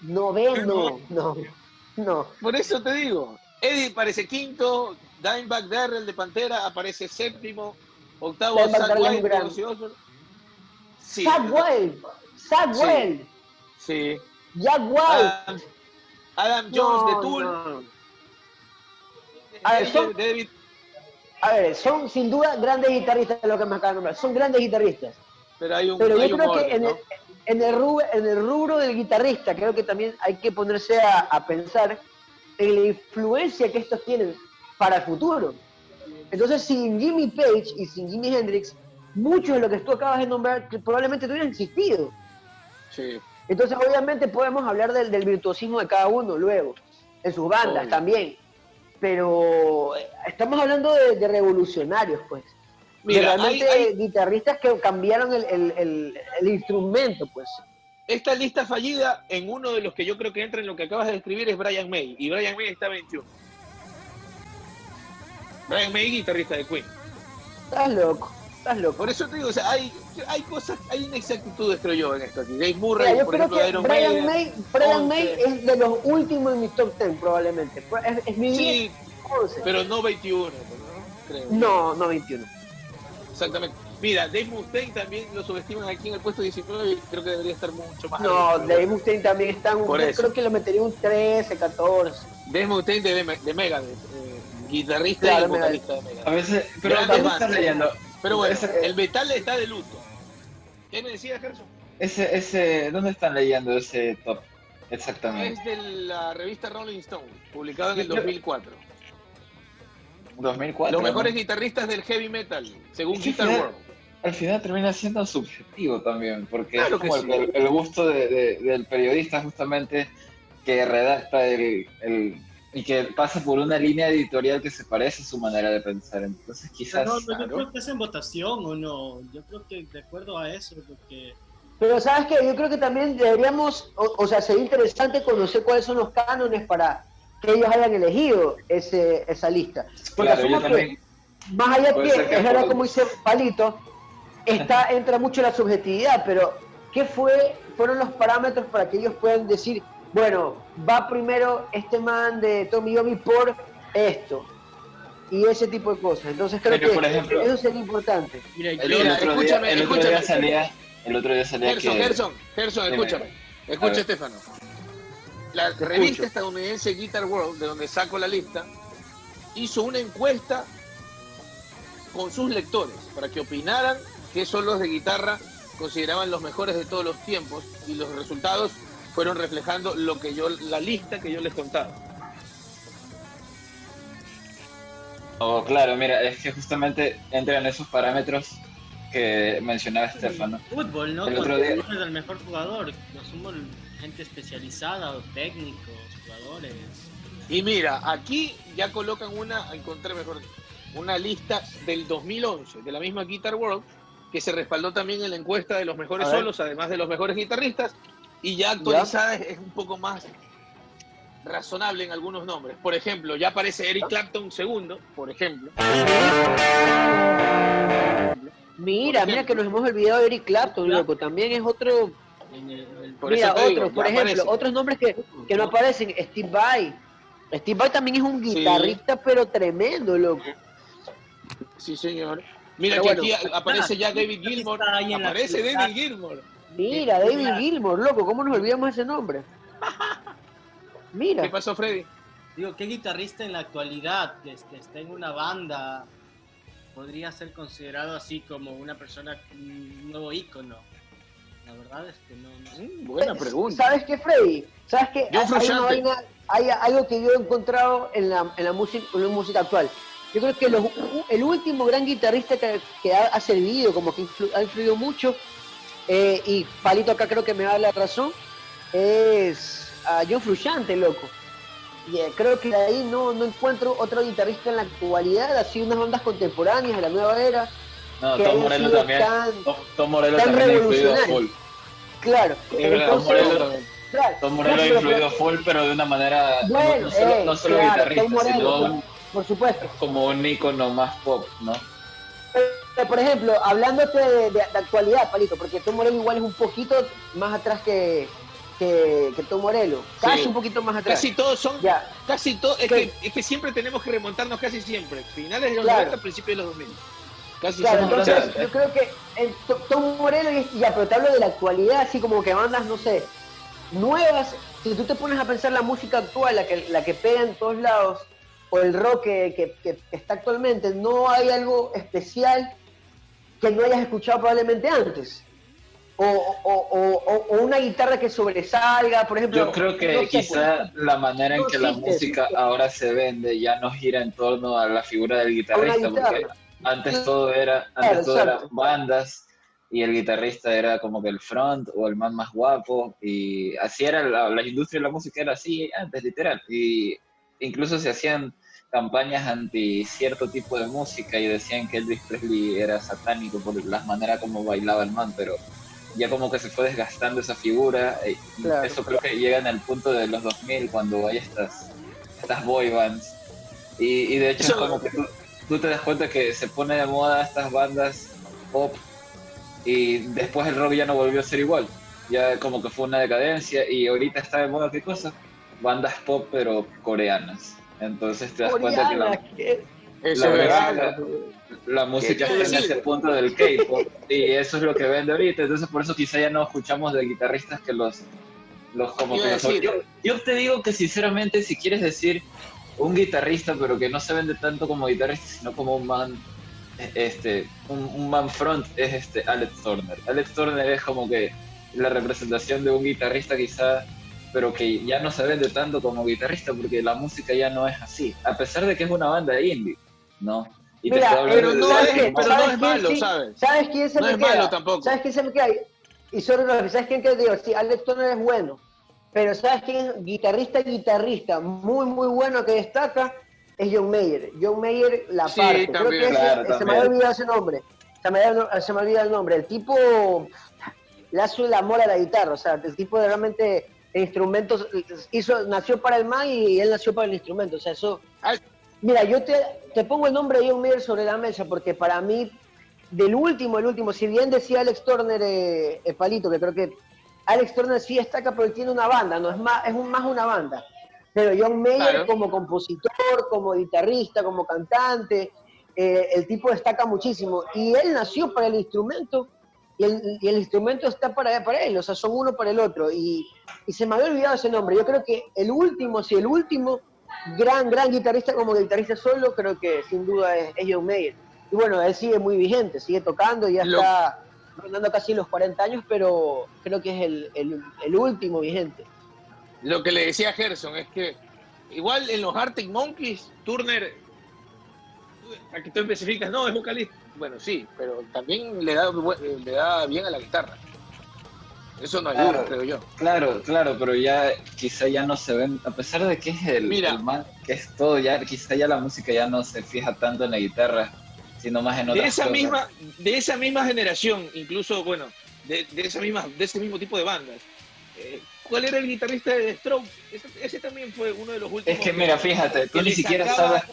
Noveno, no. por eso te digo. Eddie aparece 5º, Dimebag Darrell de Pantera aparece 7º, 8º Dimebag Zack Darrell es Wild un de gran. Ozzy Osbourne. Sí, Zach Wild, sí. Jack Wild. Adam Jones de Tool. No. A ver, David. A ver, son sin duda grandes guitarristas lo que me acaban de nombrar. Son grandes guitarristas. Pero hay un, Pero hay yo un creo que orden, ¿no? en el rubro del guitarrista, creo que también hay que ponerse a pensar en la influencia que estos tienen para el futuro. Entonces, sin Jimmy Page y sin Jimi Hendrix, muchos de lo que tú acabas de nombrar que probablemente no hubieran existido. Sí. Entonces, obviamente podemos hablar del virtuosismo de cada uno luego, en sus bandas Obvio. también. Pero estamos hablando de revolucionarios, pues. Mira, de realmente hay- guitarristas que cambiaron el instrumento, pues. Esta lista fallida, en uno de los que yo creo que entra en lo que acabas de describir, es Brian May. Y Brian May está 21. Brian May, guitarrista de Queen. Estás loco. Por eso te digo, o sea, hay cosas, hay inexactitudes, creo yo, en esto aquí. Dave Murray, Mira, yo por creo ejemplo, de que Iron Brian Maiden. May 11. es de los últimos en mi top 10, probablemente. Es mi Sí, 11. pero no 21, ¿no? Creo. No 21. Exactamente. Mira, Dave Mustaine también lo subestiman aquí en el puesto 19 y creo que debería estar mucho más No, arriba. Dave Mustaine también está en Por yo eso. creo que lo metería un 13, 14. Dave Mustaine de Megadeth, guitarrista Claro, y vocalista de Megadeth. A veces, pero Grandes ¿dónde estás bandas. leyendo? Pero bueno, Ese- el metal está de luto. ¿Qué me decías, Gerson? ¿Dónde están leyendo ese top? Exactamente. Es de la revista Rolling Stone, publicado en el Yo- 2004. 2004. Los ¿no? mejores guitarristas del heavy metal, según Es que Guitar final- World. Al final termina siendo subjetivo también, porque Claro es como que sí. el gusto del periodista justamente que redacta y que pasa por una línea editorial que se parece a su manera de pensar. Entonces quizás... No, yo claro. creo que es en votación o no. Yo creo que de acuerdo a eso, porque Pero ¿sabes qué? Yo creo que también deberíamos, o sea, sería interesante conocer cuáles son los cánones para que ellos hayan elegido esa lista. Porque Claro, yo asumo que, también. más allá Puede que, ser que es verdad por- como dice Palito, entra mucho la subjetividad, pero ¿qué fueron los parámetros para que ellos puedan decir, bueno, va primero este man de Tommy Yomi por esto? Y ese tipo de cosas. Entonces creo Pero, que por ejemplo, eso sería importante. mira, El yo, Mira, otro escúchame, día escúchame. salía Gerson, que... Dime. escúchame. A Escucha, ver. Estefano. La Te revista escucho. estadounidense Guitar World, de donde saco la lista, hizo una encuesta con sus lectores para que opinaran qué solos de guitarra consideraban los mejores de todos los tiempos, y los resultados fueron reflejando la lista que yo les contaba. Oh, claro, mira, es que justamente entran esos parámetros que mencionaba Estefano. Fútbol, ¿no? El Cuando otro día- es el mejor jugador, no somos gente especializada o técnicos, jugadores. Y mira, aquí ya colocan encontré mejor, una lista del 2011, de la misma Guitar World, que se respaldó también en la encuesta de los mejores A ver. solos, además de los mejores guitarristas, y ya actualizada es un poco más razonable en algunos nombres. Por ejemplo, ya aparece Eric Clapton segundo, por ejemplo. Mira, Por mira ejemplo. que nos hemos olvidado de Eric Clapton, loco. También es otro. Por Mira, eso te digo, otros, por ya ejemplo, aparece. otros nombres que no aparecen. Steve Vai. Steve Vai también es un Sí. guitarrista, pero tremendo, loco. Sí, señor. Mira Pero que bueno, aquí aparece ya David Gilmour. Está ahí en la Aparece actualidad. David Gilmour. Mira, David Gilmour, loco. ¿Cómo nos olvidamos de ese nombre? ¿Qué Mira. pasó, Freddy? Digo, ¿qué guitarrista en la actualidad que está en una banda podría ser considerado así como una persona, un nuevo ícono? La verdad es que no. Buena pregunta. ¿Sabes qué, Freddy? ¿Sabes qué? John Hay una Frusciante. vaina, hay algo que yo he encontrado en la música actual. Yo creo que el último gran guitarrista que ha servido, como que ha influido mucho, y Palito acá creo que me da la razón, es John Frusciante, loco. Y, creo que de ahí no encuentro otro guitarrista en la actualidad, así unas bandas contemporáneas de la nueva era. No, que Tom hayan Morello sido también. Tom Morello tan también ha influido a revolucionarios. full. Claro. Es verdad, Tom Entonces, Morello, claro, Tom Morello no, ha pero- influido full, pero de una manera Bueno, no solo claro, guitarrista, Tom Morello, sino claro, por supuesto. como un ícono más pop, ¿no? Pero, por ejemplo, hablándote de actualidad, Palito, porque Tom Morello igual es un poquito más atrás que Tom Morello, casi Sí. un poquito más atrás. Casi todos son, Ya, casi todos, ¿Qué? es que siempre tenemos que remontarnos casi siempre, finales de los Claro. 90, principios de los 2000. Casi claro, siempre. entonces o sea, yo creo que Tom Morello, ya, pero te hablo de la actualidad, así como que bandas, no sé, nuevas. Si tú te pones a pensar la música actual, la que pega en todos lados, o el rock que está actualmente, no hay algo especial que no hayas escuchado probablemente antes. O una guitarra que sobresalga, por ejemplo. yo creo que no sé, quizá la manera en no que la existe, música existe. ahora se vende ya no gira en torno a la figura del guitarrista, porque guitarra. antes todo era exacto. bandas y el guitarrista era como que el front o el man más guapo, y así era la industria de la música, era así antes, literal, y incluso se hacían campañas anti cierto tipo de música y decían que Elvis Presley era satánico por la manera como bailaba el man, pero ya como que se fue desgastando esa figura. Claro. Eso creo que llega en el punto de los 2000 cuando hay estas boy bands, y de hecho Eso- es como que tú te das cuenta que se pone de moda estas bandas pop y después el rock ya no volvió a ser igual, ya como que fue una decadencia, y ahorita está de moda, ¿qué cosa? Bandas pop pero coreanas. Entonces te das cuenta que Coreana, ¿qué? Eso la es verdad, verdad. la música ¿Qué está en decir? ese punto del K-pop, y eso es lo que vende ahorita. Entonces por eso quizá ya no escuchamos de guitarristas que los como Iba que a los... decir. Yo te digo que sinceramente, si quieres decir un guitarrista pero que no se vende tanto como guitarrista sino como un man, un man front, es Alex Turner. Alex Turner es como que la representación de un guitarrista quizá, pero que ya no se vende tanto como guitarrista porque la música ya no es así, a pesar de que es una banda indie, ¿no? Y te Mira, puedo hablar pero de- no ¿sabes es- qué? pero no ¿Sabes es quién malo, sí? ¿sabes? ¿Sabes quién se No me es queda? malo tampoco. ¿Sabes quién se me queda? Y sobre todo, ¿sabes quién que digo? Sí, Alex Turner es bueno, pero ¿sabes quién? Guitarrista, muy bueno que destaca, es John Mayer. John Mayer, la Sí, parte. Creo también. que Claro, se me también. había olvidado ese nombre. Se me olvida el nombre. El tipo le hace el amor a la guitarra, o sea, el tipo de realmente instrumentos, nació para el man y él nació para el instrumento, o sea, eso... Ay. Mira, yo te pongo el nombre de John Mayer sobre la mesa porque para mí, el último, si bien decía Alex Turner, Palito, que creo que Alex Turner sí destaca, pero él tiene una banda, no es más, más una banda. Pero John Mayer Claro. como compositor, como guitarrista, como cantante, el tipo destaca muchísimo. Y él nació para el instrumento y el instrumento está para él, o sea, son uno para el otro. Y se me había olvidado ese nombre. Yo creo que el último gran guitarrista como guitarrista solo, creo que sin duda es John Mayer. Y bueno, él sigue muy vigente, sigue tocando, ya Lo, está rondando casi los 40 años, pero creo que es el último vigente. lo que le decía a Gerson es que igual en los Arctic Monkeys, Turner, a que tú especificas, no, es vocalista. Bueno, sí, pero también le da bien a la guitarra. Eso no ayuda, Claro, creo yo. claro, pero ya quizá ya no se ven, a pesar de que es el Mira, man, que es todo, ya quizá ya la música ya no se fija tanto en la guitarra, sino más en de otras esa cosas. misma, de esa misma generación, incluso, bueno, de ese mismo tipo de bandas, ¿cuál era el guitarrista de The Strokes? Ese también fue uno de los Es últimos que mira, fíjate, que le sacaba.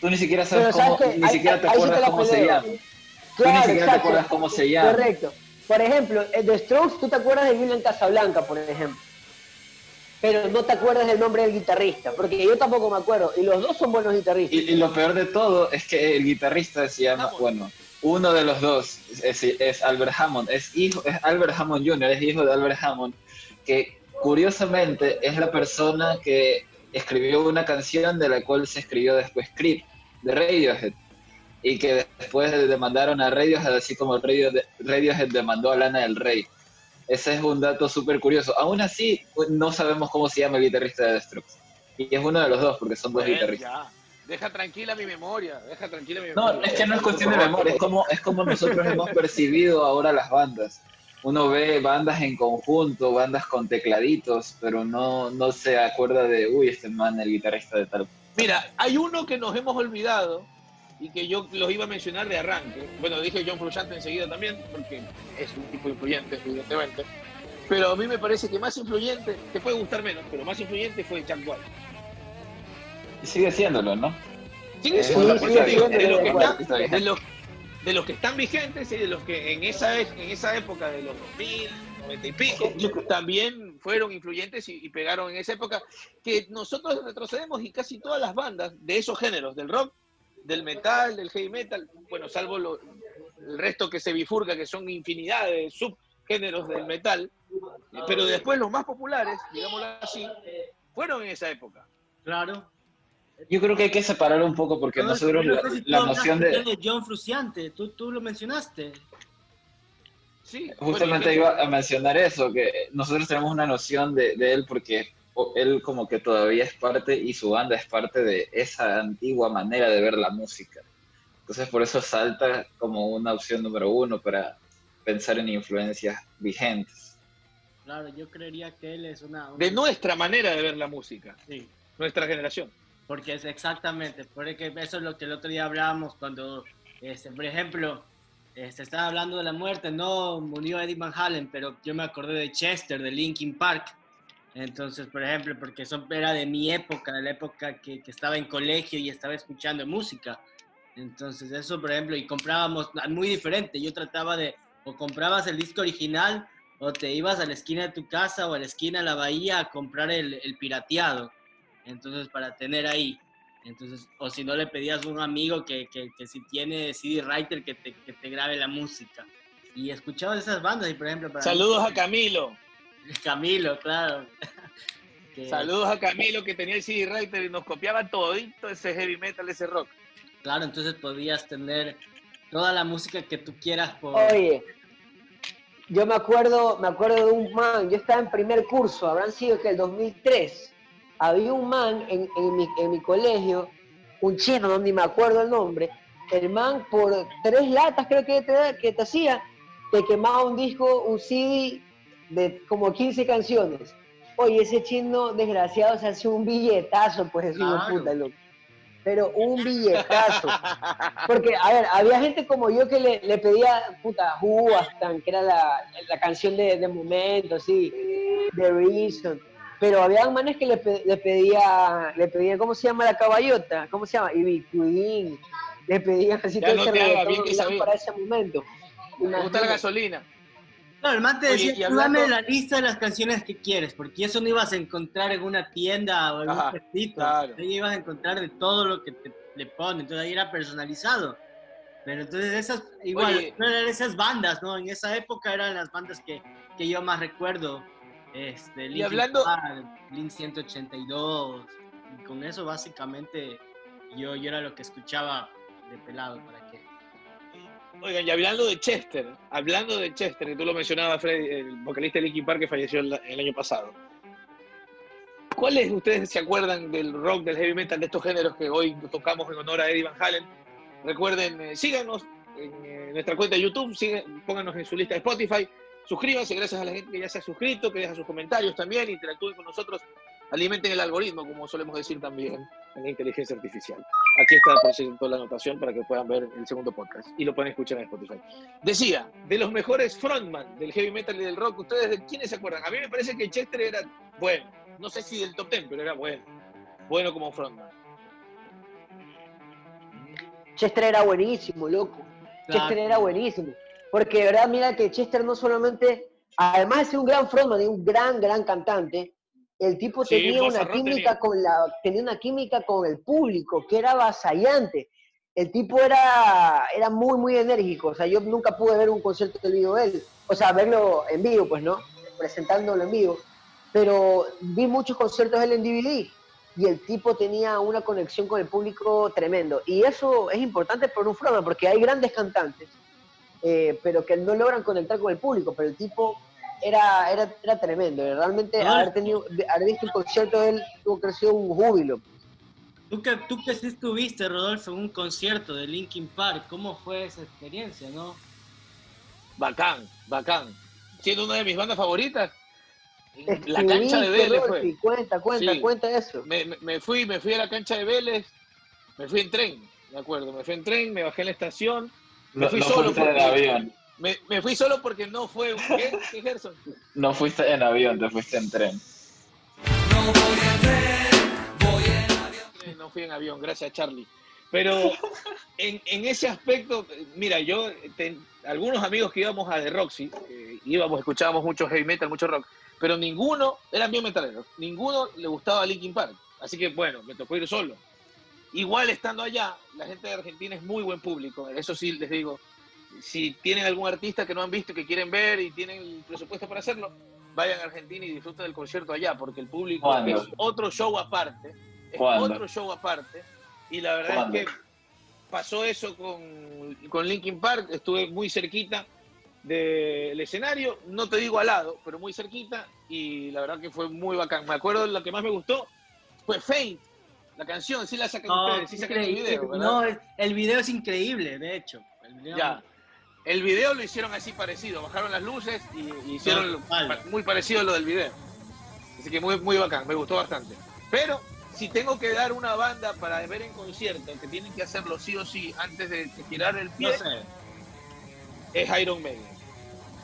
tú ni siquiera sabes Pero sabes cómo, que ni siquiera te ahí sí te acuerdas la cómo se peleo. llama. Tú ni Claro, siquiera te exacto, acuerdas cómo se llama. correcto. Por ejemplo, el de Strokes, tú te acuerdas de Julian Casablanca, por ejemplo, pero no te acuerdas del nombre del guitarrista, porque yo tampoco me acuerdo, y los dos son buenos guitarristas. Y lo peor de todo es que el guitarrista se llama, Hammond. bueno, uno de los dos es Albert Hammond, es Albert Hammond Jr., es hijo de Albert Hammond, que curiosamente es la persona que escribió una canción de la cual se escribió después Creep, de Radiohead, y que después demandaron a Radiohead, así como Radiohead demandó a Lana del Rey. Ese es un dato súper curioso. Aún así, no sabemos cómo se llama el guitarrista de The Strokes. Y es uno de los dos, porque son dos Bueno, guitarristas. ya. Deja tranquila mi memoria, deja tranquila mi No, memoria. es que no es Por cuestión de favor. memoria, es como nosotros hemos percibido ahora las bandas. Uno ve bandas en conjunto, bandas con tecladitos, pero no se acuerda de, uy, este man, el guitarrista de tal. Mira, hay uno que nos hemos olvidado y que yo los iba a mencionar de arranque. Bueno, dije John Frusciante enseguida también, porque es un tipo influyente, evidentemente. Pero a mí me parece que más influyente, te puede gustar menos, pero más influyente fue Jack White. Y sigue siéndolo, ¿no? Sigue Es siendo, un por eso artista digo, vigente, es un artista de vigente. los que están vigentes y de los que en esa época de los 2000, 90 y pico, también fueron influyentes y pegaron en esa época, que nosotros retrocedemos y casi todas las bandas de esos géneros, del rock, del metal, del heavy metal, bueno, salvo el resto que se bifurca, que son infinidad de subgéneros del metal, pero después los más populares, digámoslo así, fueron en esa época. Claro. Yo creo que hay que separar un poco porque No, nosotros yo no sé si tú la noción hablaste ya de, de John Frusciante, tú lo mencionaste. Sí, justamente bueno, iba a mencionar eso, que nosotros tenemos una noción de él porque él como que todavía es parte y su banda es parte de esa antigua manera de ver la música. Entonces por eso salta como una opción número uno para pensar en influencias vigentes. Claro, yo creería que él es de nuestra manera de ver la música, Sí, nuestra generación. porque es exactamente, porque eso es lo que el otro día hablábamos cuando, por ejemplo, estaba hablando de la muerte, no murió Eddie Van Halen, pero yo me acordé de Chester, de Linkin Park. Entonces, por ejemplo, porque eso era de mi época, de la época que estaba en colegio y estaba escuchando música. Entonces, eso, por ejemplo, y comprábamos, muy diferente, yo trataba de, o comprabas el disco original, o te ibas a la esquina de tu casa o a la esquina de la bahía a comprar el pirateado. Entonces, para tener ahí. Entonces, o si no, le pedías a un amigo que si tiene CD Writer que te grabe la música. Y escuchabas esas bandas, y por ejemplo, para mí, Saludos a Camilo. Camilo, claro. Que, Saludos a Camilo que tenía el CD Writer y nos copiaba todito ese heavy metal, ese rock. claro, entonces podías tener toda la música que tú quieras por... Oye, yo me acuerdo de un man, yo estaba en primer curso, habrán sido que el 2003, había un man en mi colegio, un chino, no ni me acuerdo el nombre, el man por 3 latas creo que te hacía, te quemaba un disco, un CD de como 15 canciones. Oye, ese chino desgraciado se hace un billetazo, pues ese hijo de Claro, puta, loco. Pero un billetazo. Porque, a ver, había gente como yo que le pedía, puta, Who Bastan, que era la canción de momento, sí, The Reason. Pero había manes que le pedían, ¿cómo se llama la caballota? ¿Cómo se llama? Ivy Queen. Le pedían así Ya todo no ese te haga, bien reggaetón que sabía. para ese momento. Me gusta la Imagínate. gasolina. no, el man te Oye, decía, y tú dame hablando. la lista de las canciones que quieres, porque eso no ibas a encontrar en una tienda o en un Ajá, puestito. claro. Ahí ibas a encontrar de todo lo que le ponen, entonces ahí era personalizado. Pero entonces esas, igual, Oye, no eran esas bandas, ¿no? En esa época eran las bandas que yo más recuerdo. y Linkin hablando. Park, Blink 182, y con eso básicamente yo era lo que escuchaba de pelado, ¿para qué? Oigan, y hablando de Chester, que tú lo mencionabas, Freddy, el vocalista de Linkin Park que falleció el año pasado. ¿Cuáles ustedes se acuerdan del rock, del heavy metal, de estos géneros que hoy tocamos en honor a Eddie Van Halen? Recuerden, síganos en nuestra cuenta de YouTube, pónganos en su lista de Spotify, suscríbanse, gracias a la gente que ya se ha suscrito, que deja sus comentarios también, interactúen con nosotros, alimenten el algoritmo, como solemos decir también en la inteligencia artificial. Aquí está, por cierto, la anotación para que puedan ver el segundo podcast y lo pueden escuchar en Spotify. Decía, de los mejores frontman del heavy metal y del rock, ¿ustedes de quiénes se acuerdan? A mí me parece que Chester era bueno, no sé si del top 10, pero era bueno como frontman. Chester era buenísimo, loco. Claro. Chester era buenísimo. Porque de verdad, mira que Chester no solamente, además de ser un gran frontman y un gran cantante, el tipo Sí, tenía Bossa una Rock química tenía. tenía una química con el público que era avasallante. El tipo era muy enérgico. O sea, yo nunca pude ver un concierto en vivo de él. O sea, verlo en vivo, pues, ¿no? Presentándolo en vivo. Pero vi muchos conciertos de él en DVD. Y el tipo tenía una conexión con el público tremendo. Y eso es importante por un frontman, porque hay grandes cantantes, pero que no logran conectar con el público. Pero el tipo era tremendo. Realmente haber visto un concierto de él tuvo que haber sido un júbilo. Tú que sí estuviste, Rodolfo, en un concierto de Linkin Park, ¿cómo fue esa experiencia, no? Bacán. Siendo una de mis bandas favoritas, la cancha de Vélez fue. Cuenta eso. Me fui a la cancha de Vélez, me fui en tren, me acuerdo. Me fui en tren, me bajé en la estación, me fui solo. En avión. Me fui solo porque no fue un... ¿Qué, Gerson? No fuiste en avión, te fuiste en tren. No fui en avión, gracias Charlie. Pero en ese aspecto, mira, algunos amigos que íbamos a The Roxy, escuchábamos mucho heavy metal, mucho rock, pero ninguno, eran bien metaleros, ninguno le gustaba Linkin Park. Así que bueno, me tocó ir solo. Igual estando allá, la gente de Argentina es muy buen público, eso sí les digo. Si tienen algún artista que no han visto y que quieren ver y tienen el presupuesto para hacerlo, vayan a Argentina y disfruten del concierto allá, porque el público ¿Cuándo? es otro show aparte. Y la verdad ¿Cuándo? es que pasó eso con Linkin Park, estuve muy cerquita del escenario, no te digo al lado, pero muy cerquita, y la verdad que fue muy bacán. Me acuerdo, lo que más me gustó fue Faint, la canción, sí la sacan ustedes, sí sacan el video, ¿verdad? No, el video es increíble, de hecho. El video lo hicieron así parecido, bajaron las luces y hicieron muy parecido a lo del video. Así que muy bacán, me gustó bastante. Pero si tengo que dar una banda para ver en concierto, que tienen que hacerlo sí o sí antes de tirar el pie, No sé. es Iron Maiden.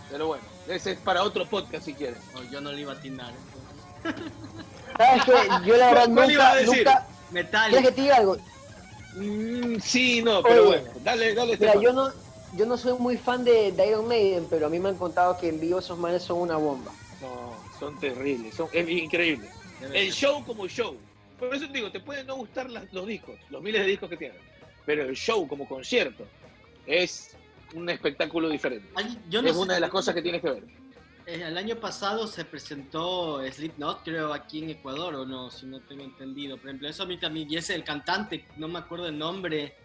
Pero bueno, ese es para otro podcast si quieren. No, yo no le iba a atinar. ¿Sabes qué? Yo la verdad ¿Cuál ibas a decir? nunca... Metallica. ¿Quieres que te diga algo? Sí, no, pero Oye, bueno, dale. Mira, Estefan. yo no soy muy fan de Iron Maiden, pero a mí me han contado que en vivo esos manes son una bomba. No, son terribles, es increíble. El show como show. Por eso te digo, te pueden no gustar los discos, los miles de discos que tienen, pero el show como concierto es un espectáculo diferente. Es una de las cosas que tienes que ver. El año pasado se presentó Slipknot, creo, aquí en Ecuador, o no, si no tengo entendido. Por ejemplo, eso a mí también, y ese el cantante, no me acuerdo el nombre,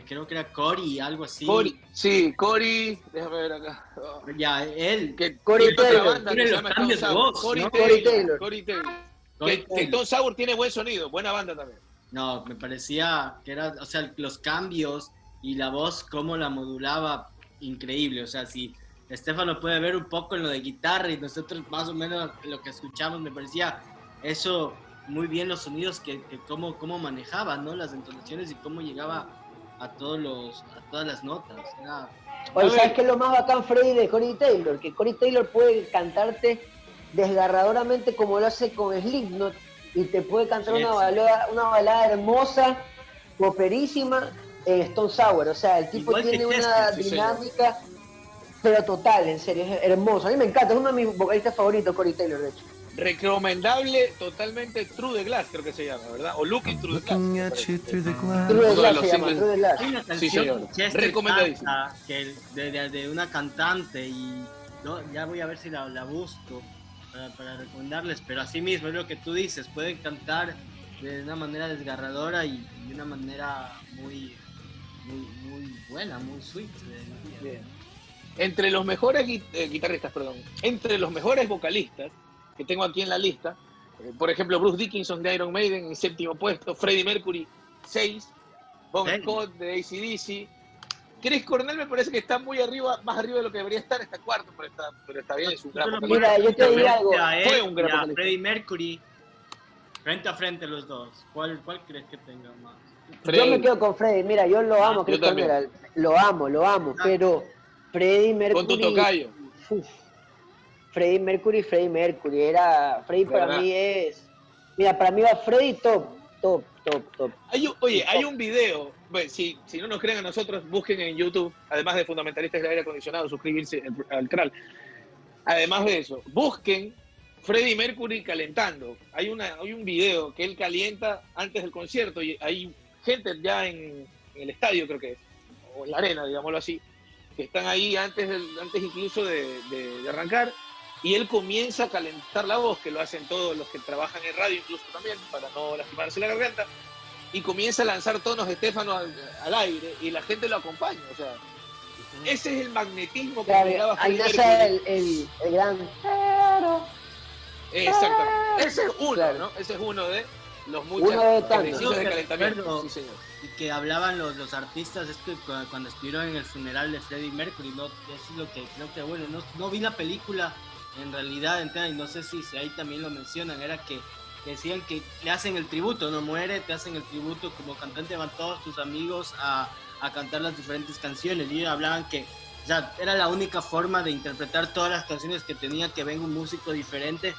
creo que era Cory, algo así. Cory, déjame ver acá. Ya, él. Corey Taylor. Tiene los cambios de voz, ¿no? Corey Taylor. Que Tom Sauer tiene buen sonido, buena banda también. No, me parecía que era, o sea, los cambios y la voz, cómo la modulaba, increíble. O sea, si Estefano puede ver un poco en lo de guitarra y nosotros más o menos lo que escuchamos, me parecía eso muy bien, los sonidos que cómo manejaba, ¿no? Las entonaciones y cómo llegaba a todas las notas. Oye, ¿sabes qué es lo más bacán, Freddy, de Corey Taylor? Que Corey Taylor puede cantarte desgarradoramente como lo hace con Slipknot y te puede cantar una balada hermosa, poperísima en Stone Sour. O sea, el tipo Igual tiene que una Chester, dinámica, pero total, en serio, es hermoso. A mí me encanta, es uno de mis vocalistas favoritos, Corey Taylor, de hecho. Recomendable, totalmente True the Glass, creo que se llama, ¿verdad? O Looking Through the Glass. True the Glass se llama, True the Glass. Hay una Sí, canción señor. que Chester Recomendadísimo. canta, que de una cantante, y ya voy a ver si la busco para recomendarles, pero así mismo es lo que tú dices, pueden cantar de una manera desgarradora y de una manera muy muy buena, muy sweet. Bien. Entre los mejores guitarristas, entre los mejores vocalistas que tengo aquí en la lista, por ejemplo, Bruce Dickinson de Iron Maiden en 7º puesto, Freddie Mercury 6, Bon Scott de AC/DC, Chris Cornell me parece que está muy arriba, más arriba de lo que debería estar, está cuarto, pero está bien, es un gran vocalista. Mira, yo te digo algo. Fue un gran vocalista. vocalista. Freddie Mercury, frente a frente los dos. ¿Cuál crees que tenga más? Yo me quedo con Freddie, mira, yo lo amo, Chris yo también. Cornell, lo amo, pero Freddie Mercury... Con tu tocayo. Freddie Mercury, era... Freddie para ¿verdad? mí es... Mira, para mí va Freddie top. Hay un video, bueno, si no nos creen a nosotros, busquen en YouTube, además de Fundamentalistas del Aire Acondicionado, suscribirse al canal. Además de eso, busquen Freddie Mercury calentando. Hay un video que él calienta antes del concierto y hay gente ya en el estadio, creo que es, o en la arena, digámoslo así, que están ahí antes incluso de arrancar, y él comienza a calentar la voz, que lo hacen todos los que trabajan en radio incluso también, para no lastimarse la garganta, y comienza a lanzar tonos de Estefano al aire, y la gente lo acompaña, o sea, ese es el magnetismo que generaba ahí Freddie nace Mercury. el gran... Exactamente, ese es uno, Claro. ¿no? Ese es uno de los Uno de muchos tantos. ejercicios de calentamiento. Recuerdo Sí, señor. y que hablaban los artistas es que cuando estuvieron en el funeral de Freddie Mercury, ¿no? Eso es lo que creo que, bueno, no vi la película en realidad entera y no sé si ahí también lo mencionan, era que decían que le hacen el tributo, no muere, te hacen el tributo, como cantante van todos tus amigos a cantar las diferentes canciones, y ellos hablaban que ya era la única forma de interpretar todas las canciones que tenía, que venga un músico diferente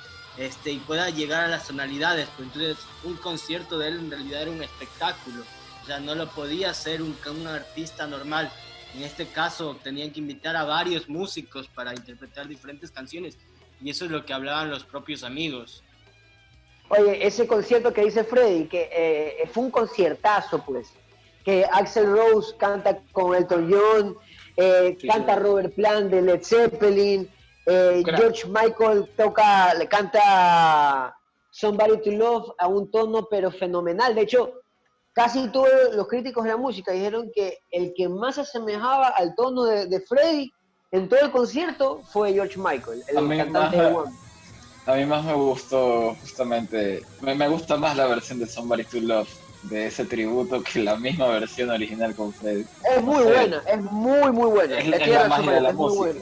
y pueda llegar a las tonalidades, pues entonces un concierto de él en realidad era un espectáculo, o sea, no lo podía hacer un artista normal. En este caso tenían que invitar a varios músicos para interpretar diferentes canciones, y eso es lo que hablaban los propios amigos. Oye, ese concierto que dice Freddy, que fue un conciertazo, pues, que Axl Rose canta con Elton John, canta Robert Plant de Led Zeppelin, George Michael le canta Somebody to Love a un tono pero fenomenal. De hecho, casi todos los críticos de la música dijeron que el que más se asemejaba al tono de Freddie en todo el concierto fue George Michael, el cantante de One. A mí más me gustó justamente, me gusta más la versión de Somebody to Love, de ese tributo, que la misma versión original con Freddie. Es muy buena, es muy buena. Es la magia de la es muy música. buena.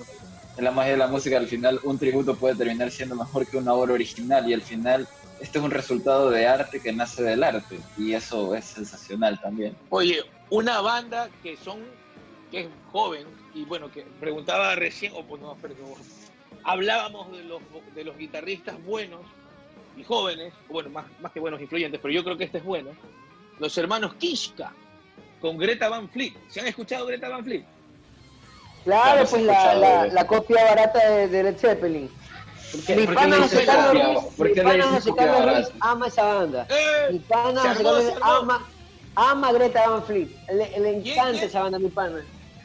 Es la magia de la música, al final un tributo puede terminar siendo mejor que una obra original, y al final este es un resultado de arte que nace del arte, y eso es sensacional también. Oye, una banda que es joven, y bueno, que preguntaba recién, hablábamos de los guitarristas buenos y jóvenes, bueno, más que buenos, influyentes, pero yo creo que este es bueno, los hermanos Kiska, con Greta Van Fleet. ¿Se han escuchado Greta Van Fleet? Claro, Claro, pues se ha escuchado la copia barata de Led Zeppelin. Mi ¿Por qué pana le José dices Carlos copia? ¿Por qué le Ruiz dices copia ama barata? esa banda. Mi pana Se José armó, Carlos se armó. ama a Greta Van Fleet. Le encanta ¿Quién? esa banda a mi pana.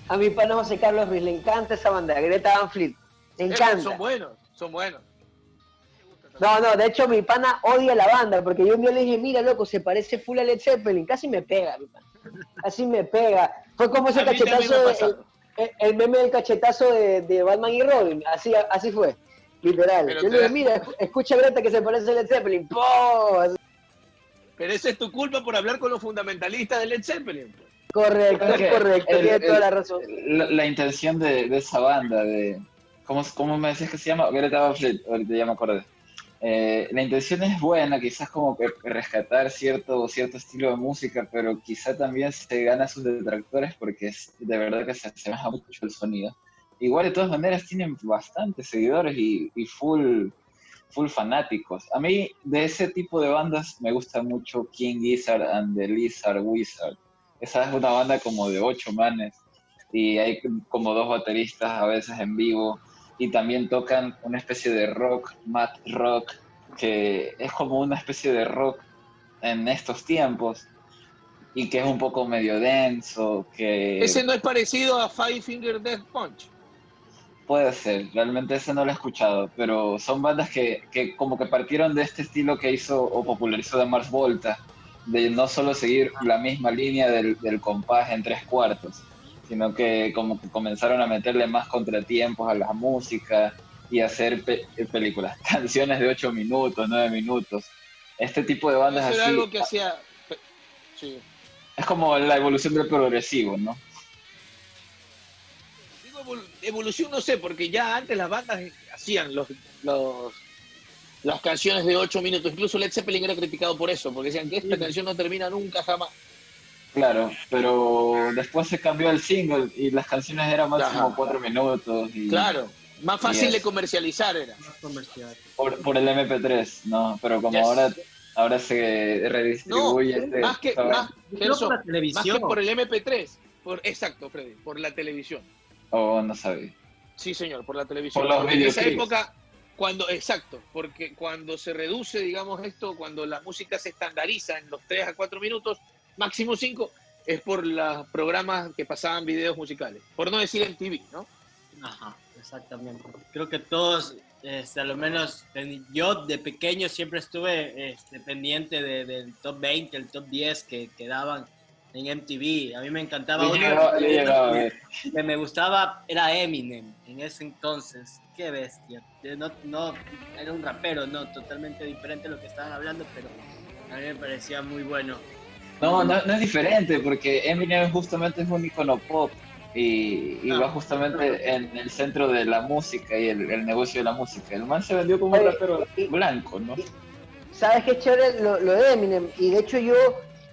A mi pana José Carlos Ruiz le encanta esa banda, Greta Van Fleet. Le encanta. Son buenos. No, de hecho mi pana odia la banda, porque yo un día le dije, mira loco, se parece full a Led Zeppelin, casi me pega, mi pana. Casi me pega. Fue como ese A mí también me ha cachetazo, pasado. el meme del cachetazo de Batman y Robin, así fue, literal. Pero Yo le dije, mira, escucha Greta que se parece a Led Zeppelin, ¡po! Así. Pero esa es tu culpa por hablar con los fundamentalistas de Led Zeppelin. Correcto, tiene toda la razón. La intención de esa banda, ¿cómo me decías que se llama? Greta Van Fleet, ahorita ya me acordé. La intención es buena, quizás como que rescatar cierto estilo de música, pero quizá también se gana sus detractores porque es de verdad que se asemeja mucho el sonido. Igual de todas maneras tienen bastantes seguidores y full fanáticos. A mí de ese tipo de bandas me gusta mucho King Gizzard and the Lizard Wizard. Esa es una banda como de 8 manes y hay como 2 bateristas a veces en vivo. Y también tocan una especie de rock, math rock, que es como una especie de rock en estos tiempos y que es un poco medio denso, que Ese no es parecido a Five Finger Death Punch. puede ser, realmente ese no lo he escuchado, pero son bandas que como que partieron de este estilo que hizo o popularizó de Mars Volta, de no solo seguir la misma línea del compás en 3/4, sino que como que comenzaron a meterle más contratiempos a la música y hacer películas, canciones de 8 minutos, 9 minutos. Este tipo de bandas Eso era así algo que hacía... Sí. es como la evolución del progresivo, ¿no? Digo evolución, no sé, porque ya antes las bandas hacían las canciones de 8 minutos. Incluso Led Zeppelin era criticado por eso, porque decían que esta canción no termina nunca, jamás. Claro, pero después se cambió al single y las canciones eran máximo Ajá. 4 minutos Claro, más y fácil de es comercializar era. Más comercial. por el MP3, ¿no? Pero como Yes. ahora se No, redistribuye Creo por la más que televisión. por el MP3. Exacto, Freddy, por la televisión. Oh, no sabía. Sí, señor, por la televisión. Por los Porque en esa videoclips. época, porque cuando se reduce, digamos esto, cuando la música se estandariza en los 3 a 4 minutos, máximo 5, es por los programas que pasaban videos musicales. Por no decir en TV, ¿no? Ajá, exactamente. Creo que todos, a lo menos yo de pequeño siempre estuve pendiente del top 20, el top 10 que daban en MTV. A mí me encantaba Yo uno llegaba a ver. que me gustaba, era Eminem en ese entonces. Qué bestia. No, era un rapero, no, totalmente diferente a lo que estaban hablando, pero a mí me parecía muy bueno. No es diferente, porque Eminem justamente es un icono pop y va justamente en el centro de la música y el negocio de la música. El man se vendió como un Oye, rapero blanco, ¿no? ¿sabes qué chévere lo de Eminem? Y de hecho yo,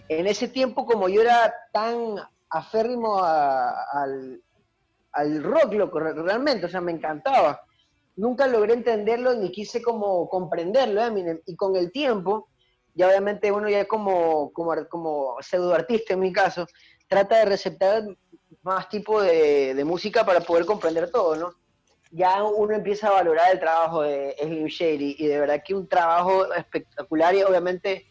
en ese tiempo, como yo era tan aférrimo al rock, loco, realmente, o sea, me encantaba. Nunca logré entenderlo ni quise como comprenderlo, Eminem. Y con el tiempo, ya obviamente uno ya como pseudoartista en mi caso, trata de receptar más tipo de música para poder comprender todo, ¿no? Ya uno empieza a valorar el trabajo de Slim Shady y de verdad que un trabajo espectacular y obviamente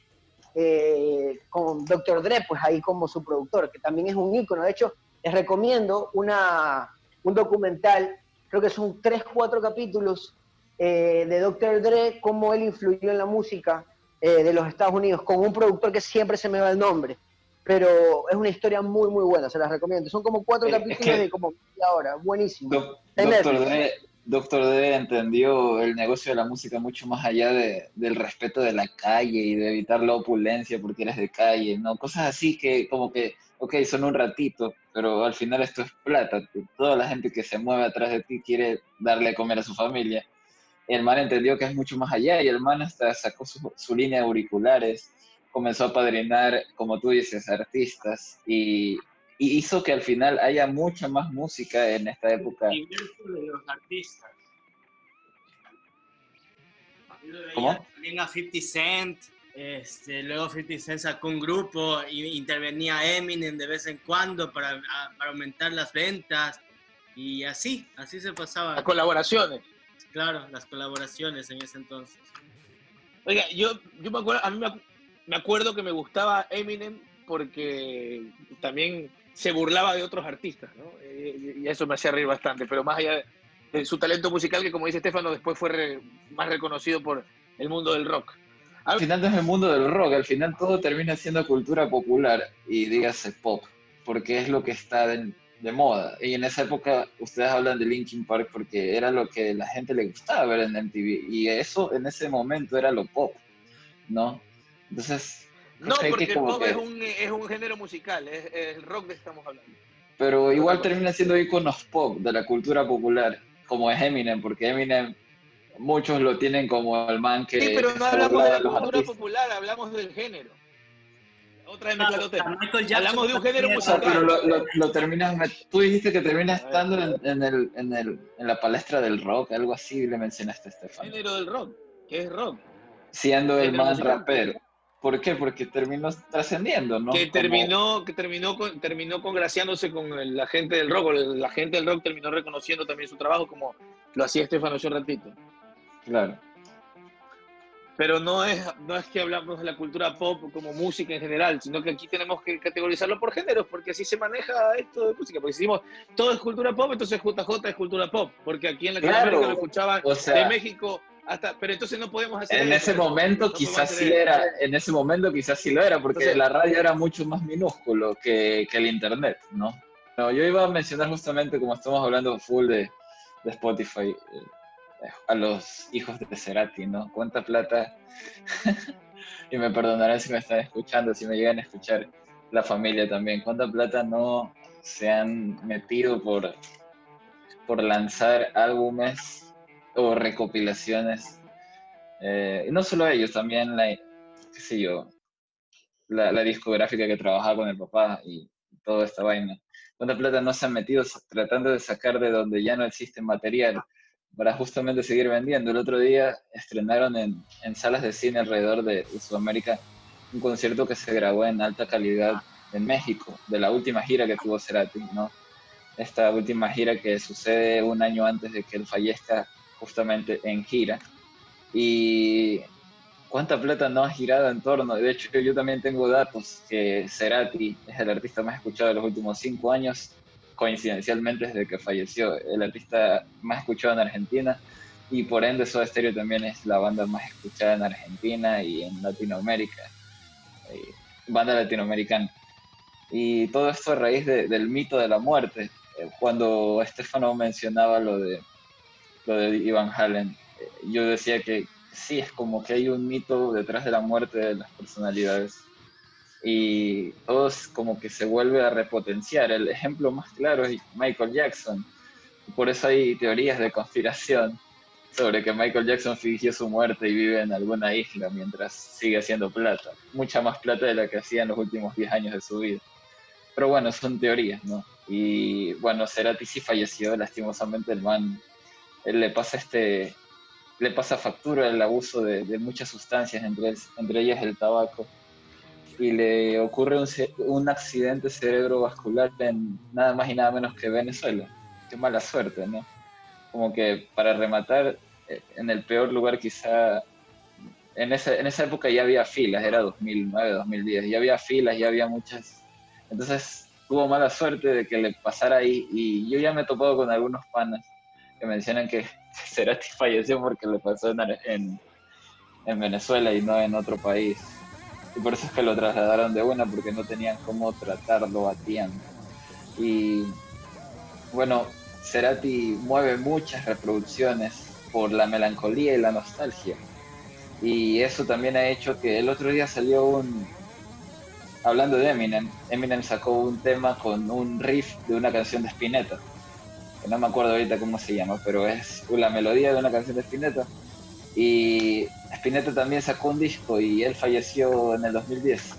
con Dr. Dre, pues ahí como su productor, que también es un ícono. De hecho, les recomiendo un documental, creo que son 3, 4 capítulos de Dr. Dre, cómo él influyó en la música de los Estados Unidos, con un productor que siempre se me va el nombre, pero es una historia muy, muy buena, se las recomiendo. Son como 4 Es capítulos de que como media hora, buenísimo. En Doctor Netflix. Dre, Doctor Dre entendió el negocio de la música mucho más allá del respeto de la calle y de evitar la opulencia porque eres de calle, ¿no? Cosas así que como que, ok, son un ratito, pero al final esto es plata. Toda la gente que se mueve atrás de ti quiere darle a comer a su familia. El man entendió que es mucho más allá y el man hasta sacó su línea de auriculares, comenzó a padrinar, como tú dices, artistas y hizo que al final haya mucha más música en esta época. Y de los artistas. Yo lo veía ¿Cómo? también a 50 Cent, luego 50 Cent sacó un grupo y intervenía Eminem de vez en cuando para aumentar las ventas y así se pasaba. Las colaboraciones. Claro, las colaboraciones en ese entonces. Oiga, yo me acuerdo, me acuerdo que me gustaba Eminem porque también se burlaba de otros artistas, ¿no? Y eso me hacía reír bastante, pero más allá de su talento musical, que como dice Estefano, después fue más reconocido por el mundo del rock. Al final no es el mundo del rock, al final todo termina siendo cultura popular y dígase pop, porque es lo que está de moda. Y en esa época ustedes hablan de Linkin Park porque era lo que la gente le gustaba ver en MTV y eso en ese momento era lo pop, ¿no? Entonces, No, creo porque que el como pop que... es un género musical, es el rock de que estamos hablando. Pero igual Otra cosa. termina siendo iconos pop de la cultura popular, como es Eminem, porque Eminem muchos lo tienen como el man Sí, que pero no se hablamos de burlaba la de los cultura artistas. popular, hablamos del género. Otra vez Claro, mezclando temas. Michael Jackson Hablamos de un género O sea, pero musical. lo terminas, tú dijiste que termina A ver, estando en la palestra del rock, algo así le mencionaste a Estefan. género del rock, que es rock, Siendo el género man musical. rapero. ¿Por qué? Porque terminó trascendiendo, ¿no? Como, Terminó congraciándose con la gente del rock, o la gente del rock terminó reconociendo también su trabajo como lo hacía Estefano hace un ratito. claro. Pero no es que hablamos de la cultura pop como música en general, sino que aquí tenemos que categorizarlo por géneros, porque así se maneja esto de música. Porque si decimos todo es cultura pop, entonces JJ es cultura pop, porque aquí en Latinoamérica Claro, lo escuchaban o de sea, México pero entonces no podemos hacer En eso. ese momento No podemos quizás hacer sí eso. era, en ese momento quizás sí lo era, porque Entonces, la radio era mucho más minúsculo que el internet, ¿no? No, yo iba a mencionar justamente, como estamos hablando full de Spotify, a los hijos de Cerati, ¿no? ¿Cuánta plata? Y me perdonarán si me están escuchando, si me llegan a escuchar la familia también. ¿Cuánta plata no se han metido por lanzar álbumes o recopilaciones? Y no solo ellos, también qué sé yo, la discográfica que trabajaba con el papá y toda esta vaina. ¿Cuánta plata no se han metido tratando de sacar de donde ya no existe material para justamente seguir vendiendo? El otro día estrenaron en salas de cine alrededor de Sudamérica un concierto que se grabó en alta calidad en México, de la última gira que tuvo Cerati, ¿no? Esta última gira que sucede un año antes de que él fallezca justamente en gira. Y cuánta plata no ha girado en torno. De hecho, yo también tengo datos que Cerati es el artista más escuchado de los últimos 5 años, coincidencialmente desde que falleció, el artista más escuchado en Argentina, y por ende Soda Stereo también es la banda más escuchada en Argentina y en Latinoamérica, banda latinoamericana. Y todo esto a raíz del mito de la muerte. Cuando Estefano mencionaba lo de Ivan Halen, yo decía que sí, es como que hay un mito detrás de la muerte de las personalidades y todos como que se vuelve a repotenciar. El ejemplo más claro es Michael Jackson. Por eso hay teorías de conspiración sobre que Michael Jackson fingió su muerte y vive en alguna isla mientras sigue haciendo plata. Mucha más plata de la que hacía en los últimos 10 años de su vida. Pero bueno, son teorías, ¿no? Y bueno, Cerati sí falleció, lastimosamente el man, él le pasa factura el abuso de muchas sustancias, entre ellas el tabaco, y le ocurre un accidente cerebrovascular en nada más y nada menos que Venezuela. Qué mala suerte, ¿no? Como que para rematar, en el peor lugar quizá, en esa época ya había filas, era 2009, 2010, ya había filas, ya había muchas. Entonces tuvo mala suerte de que le pasara ahí, y yo ya me he topado con algunos panas que mencionan que Cerati falleció porque le pasó en Venezuela y no en otro país. Y por eso es que lo trasladaron de una, porque no tenían cómo tratarlo a tiempo. Y bueno, Cerati mueve muchas reproducciones por la melancolía y la nostalgia. Y eso también ha hecho que el otro día salió hablando de Eminem sacó un tema con un riff de una canción de Spinetta, que no me acuerdo ahorita cómo se llama, pero es la melodía de una canción de Spinetta. Y Spinetta también sacó un disco y él falleció en el 2010.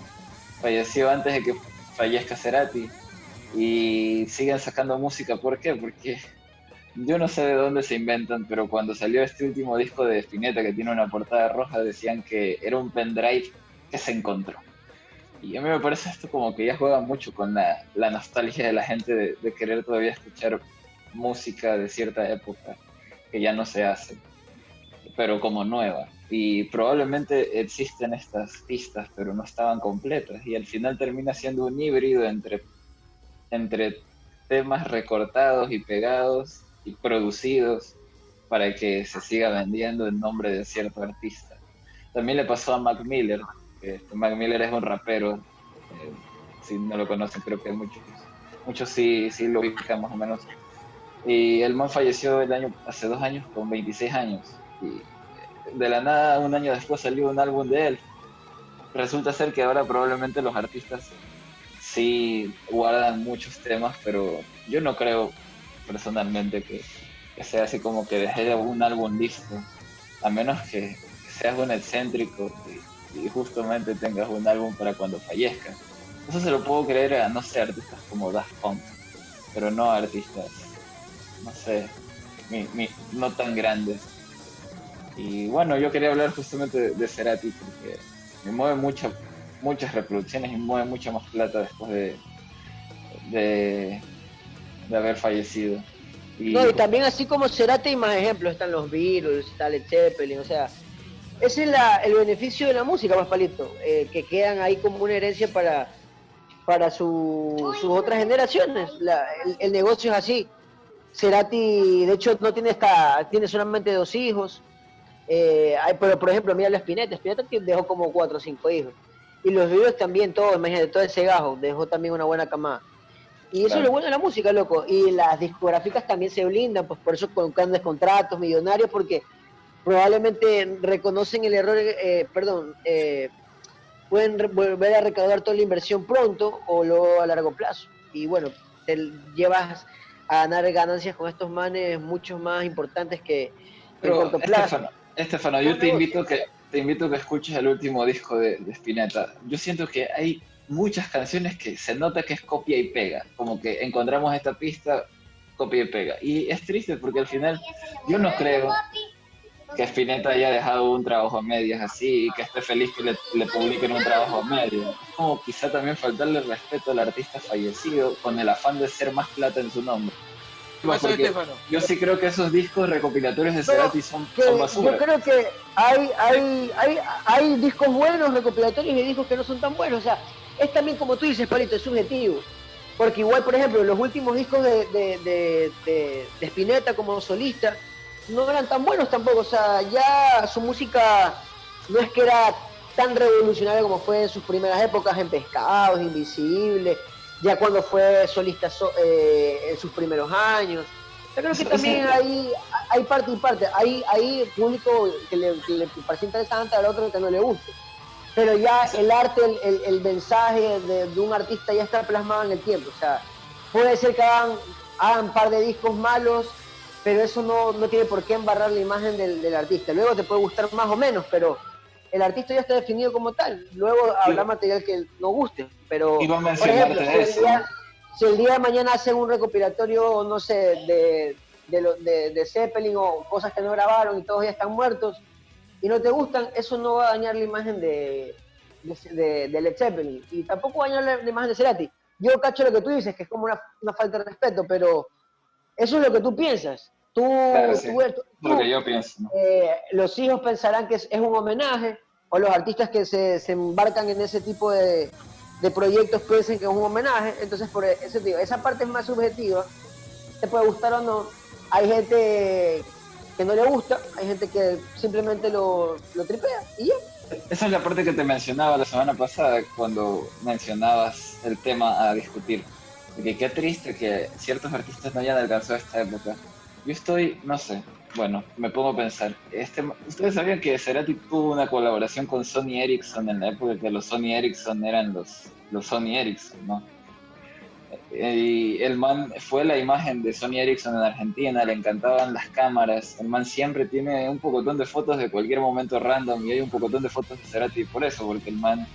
Falleció antes de que fallezca Cerati. Y siguen sacando música. ¿Por qué? Porque yo no sé de dónde se inventan, pero cuando salió este último disco de Spinetta, que tiene una portada roja, decían que era un pendrive que se encontró. Y a mí me parece esto como que ya juega mucho con la nostalgia de la gente de querer todavía escuchar música de cierta época que ya no se hace, pero como nueva. Y probablemente existen estas pistas, pero no estaban completas. Y al final termina siendo un híbrido entre temas recortados y pegados y producidos para que se siga vendiendo en nombre de cierto artista. También le pasó a Mac Miller, que Mac Miller es un rapero, si no lo conocen creo que muchos sí lo ubican más o menos. Y el man falleció hace 2 años con 26 años. Y de la nada, un año después salió un álbum de él. Resulta ser que ahora probablemente los artistas sí guardan muchos temas, pero yo no creo personalmente que sea así como que dejé un álbum listo, a menos que seas un excéntrico y justamente tengas un álbum para cuando fallezcas. Eso se lo puedo creer a, no sé, artistas como Daft Punk, pero no a artistas, no sé, no tan grandes. Y bueno, yo quería hablar justamente de Cerati porque me mueve muchas reproducciones y mueve mucha más plata después de haber fallecido. No, y también así como Cerati hay más ejemplos, están los Beatles, está Led Zeppelin, o sea, ese es el beneficio de la música, más palito, que quedan ahí como una herencia para sus otras generaciones. El negocio es así. Cerati, de hecho, no tiene tiene solamente 2 hijos. Pero por ejemplo, mira la Spinetta que dejó como 4 o 5 hijos. Y los videos también, todo, imagínate, todo ese gajo, dejó también una buena camada. Y eso Claro. es lo bueno de la música, loco. Y las discográficas también se blindan, pues por eso con grandes contratos millonarios, porque probablemente reconocen el error, pueden volver a recaudar toda la inversión pronto o luego a largo plazo. Y bueno, te llevas a ganar ganancias con estos manes mucho más importantes que en Pero, corto plazo. Estefano, yo Buen negocio. te invito a que escuches el último disco de Spinetta. Yo siento que hay muchas canciones que se nota que es copia y pega, como que encontramos esta pista, copia y pega. Y es triste porque al final yo no creo que Spinetta haya dejado un trabajo a medias así y que esté feliz que le publiquen un trabajo a medias. Es como quizá también faltarle respeto al artista fallecido con el afán de ser más plata en su nombre. ¿Qué pasó, Porque Estefano? yo sí creo que esos discos recopilatorios de No, Cerati son yo basura. creo que hay discos buenos recopilatorios y discos que no son tan buenos. O sea, es también como tú dices, Palito, es subjetivo. Porque igual, por ejemplo, los últimos discos de Spinetta como solista no eran tan buenos tampoco. O sea, ya su música no es que era tan revolucionaria como fue en sus primeras épocas, en Pescados, Invisible, ya cuando fue solista en sus primeros años. Yo creo que también hay parte y parte. Hay público que le parece interesante, al otro que no le guste. Pero ya el arte, el mensaje de un artista ya está plasmado en el tiempo. O sea, puede ser que hagan un par de discos malos, pero eso no tiene por qué embarrar la imagen del artista. Luego te puede gustar más o menos, pero el artista ya está definido como tal. Luego habrá material que no guste. Pero, Iba a por mencionarte ejemplo, eso. si el día de mañana hacen un recopilatorio, no sé, de Zeppelin o cosas que no grabaron y todos ya están muertos y no te gustan, eso no va a dañar la imagen de Led Zeppelin y tampoco va a dañar la imagen de Cerati. Yo cacho lo que tú dices, que es como una falta de respeto, pero eso es lo que tú piensas. Claro, sí. Es lo que yo pienso, ¿no? Los hijos pensarán que es un homenaje, o los artistas que se embarcan en ese tipo de proyectos piensen que es un homenaje. Entonces, por eso digo, esa parte es más subjetiva, te puede gustar o no. Hay gente que no le gusta, hay gente que simplemente lo tripea y ya. Esa es la parte que te mencionaba la semana pasada cuando mencionabas el tema a discutir. Porque qué triste que ciertos artistas no hayan alcanzado esta época. Yo estoy, no sé, bueno, me pongo a pensar. ¿Ustedes sabían que Cerati tuvo una colaboración con Sony Ericsson en la época que los Sony Ericsson eran los Sony Ericsson, ¿no? Y el man fue la imagen de Sony Ericsson en Argentina, le encantaban las cámaras. El man siempre tiene un pocotón de fotos de cualquier momento random y hay un pocotón de fotos de Cerati por eso, porque el man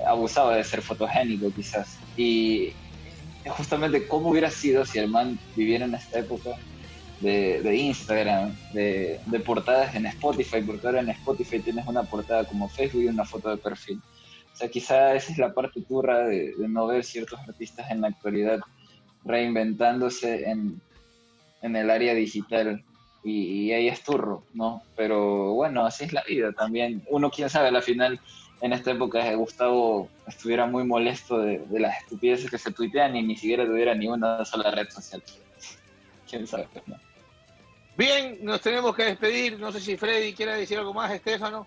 abusaba de ser fotogénico quizás. Y justamente cómo hubiera sido si el man viviera en esta época de Instagram, de portadas en Spotify, porque ahora en Spotify tienes una portada como Facebook y una foto de perfil. O sea, quizá esa es la parte turra de no ver ciertos artistas en la actualidad reinventándose en el área digital. Y ahí es turro, ¿no? Pero bueno, así es la vida también. Uno, quién sabe, a la final, en esta época, Gustavo estuviera muy molesto de las estupideces que se tuitean y ni siquiera tuviera ni una sola red social. Quién sabe, ¿no? Bien, nos tenemos que despedir. No sé si Freddy quiere decir algo más, Estefano.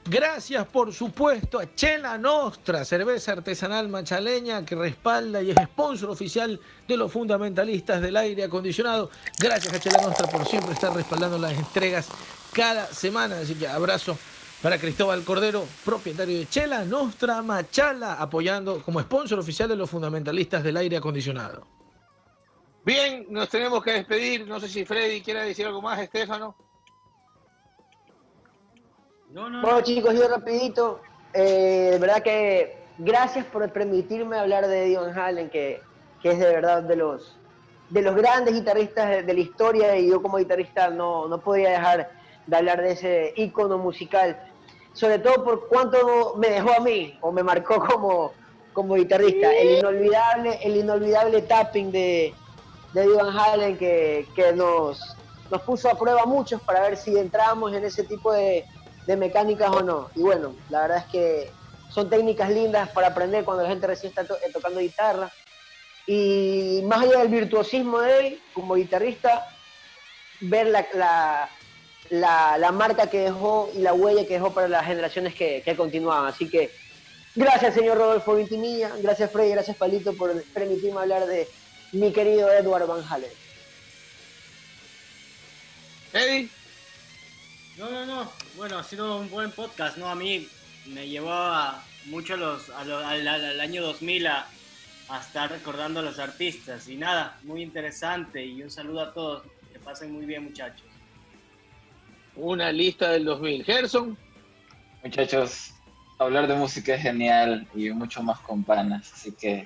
Gracias, por supuesto, a Chela Nostra, cerveza artesanal machaleña que respalda y es sponsor oficial de los fundamentalistas del aire acondicionado. Gracias a Chela Nostra por siempre estar respaldando las entregas cada semana. Así que abrazo para Cristóbal Cordero, propietario de Chela Nostra Machala, apoyando como sponsor oficial de los fundamentalistas del aire acondicionado. Bien, nos tenemos que despedir. No sé si Freddy quiere decir algo más, Estefano. Bueno, chicos, yo rapidito, de verdad que gracias por permitirme hablar de Eddie Van Halen, que es de verdad de los grandes guitarristas de la historia, y yo como guitarrista no podía dejar de hablar de ese ícono musical, sobre todo por cuánto me dejó a mí, o me marcó como guitarrista, el inolvidable tapping de Eddie Van Halen que nos puso a prueba a muchos para ver si entrábamos en ese tipo de mecánicas o no. Y bueno, la verdad es que son técnicas lindas para aprender cuando la gente recién está tocando guitarra. Y más allá del virtuosismo de él, como guitarrista, ver la la marca que dejó y la huella que dejó para las generaciones que continuaban. Así que gracias, señor Rodolfo Vintimilla, gracias Freddy, gracias Palito por permitirme hablar de mi querido Edward Van Halen. Eddie. No. Bueno, ha sido un buen podcast, ¿no? A mí me llevó mucho al año 2000 a estar recordando a los artistas. Y nada, muy interesante. Y un saludo a todos. Que pasen muy bien, muchachos. Una lista del 2000. Gerson. Muchachos, hablar de música es genial y mucho más con panas, así que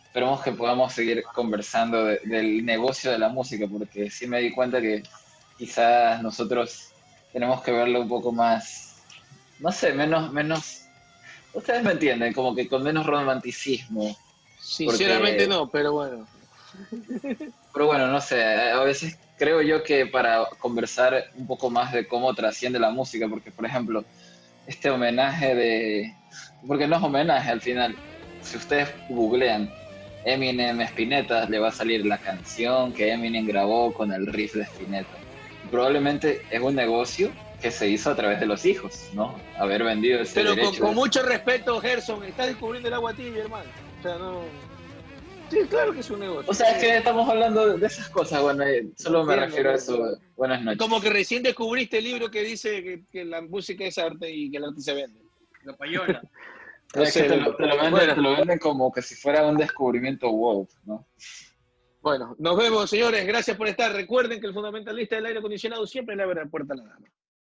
esperemos que podamos seguir conversando del negocio de la música, porque sí me di cuenta que quizás nosotros tenemos que verlo un poco más, no sé, menos, ustedes me entienden, como que con menos romanticismo. Sinceramente Porque, no, pero bueno. pero bueno, no sé, a veces creo yo que para conversar un poco más de cómo trasciende la música, porque por ejemplo, este homenaje porque no es homenaje al final, si ustedes googlean Eminem Spinetta, le va a salir la canción que Eminem grabó con el riff de Spinetta. Probablemente es un negocio que se hizo a través de los hijos, ¿no? Haber vendido ese Pero derecho. con mucho respeto, Gerson, estás descubriendo el agua tibia, hermano. O sea, no. Sí, claro que es un negocio. O sea, es que estamos hablando de esas cosas, bueno, solo me refiero a eso. Buenas noches. Como que recién descubriste el libro que dice que la música es arte y que el arte se vende. Lo payola. No Es sé, que te lo venden como que si fuera un descubrimiento wow, ¿no? Bueno, nos vemos, señores. Gracias por estar. Recuerden que el fundamentalista del aire acondicionado siempre le abre la puerta a la dama.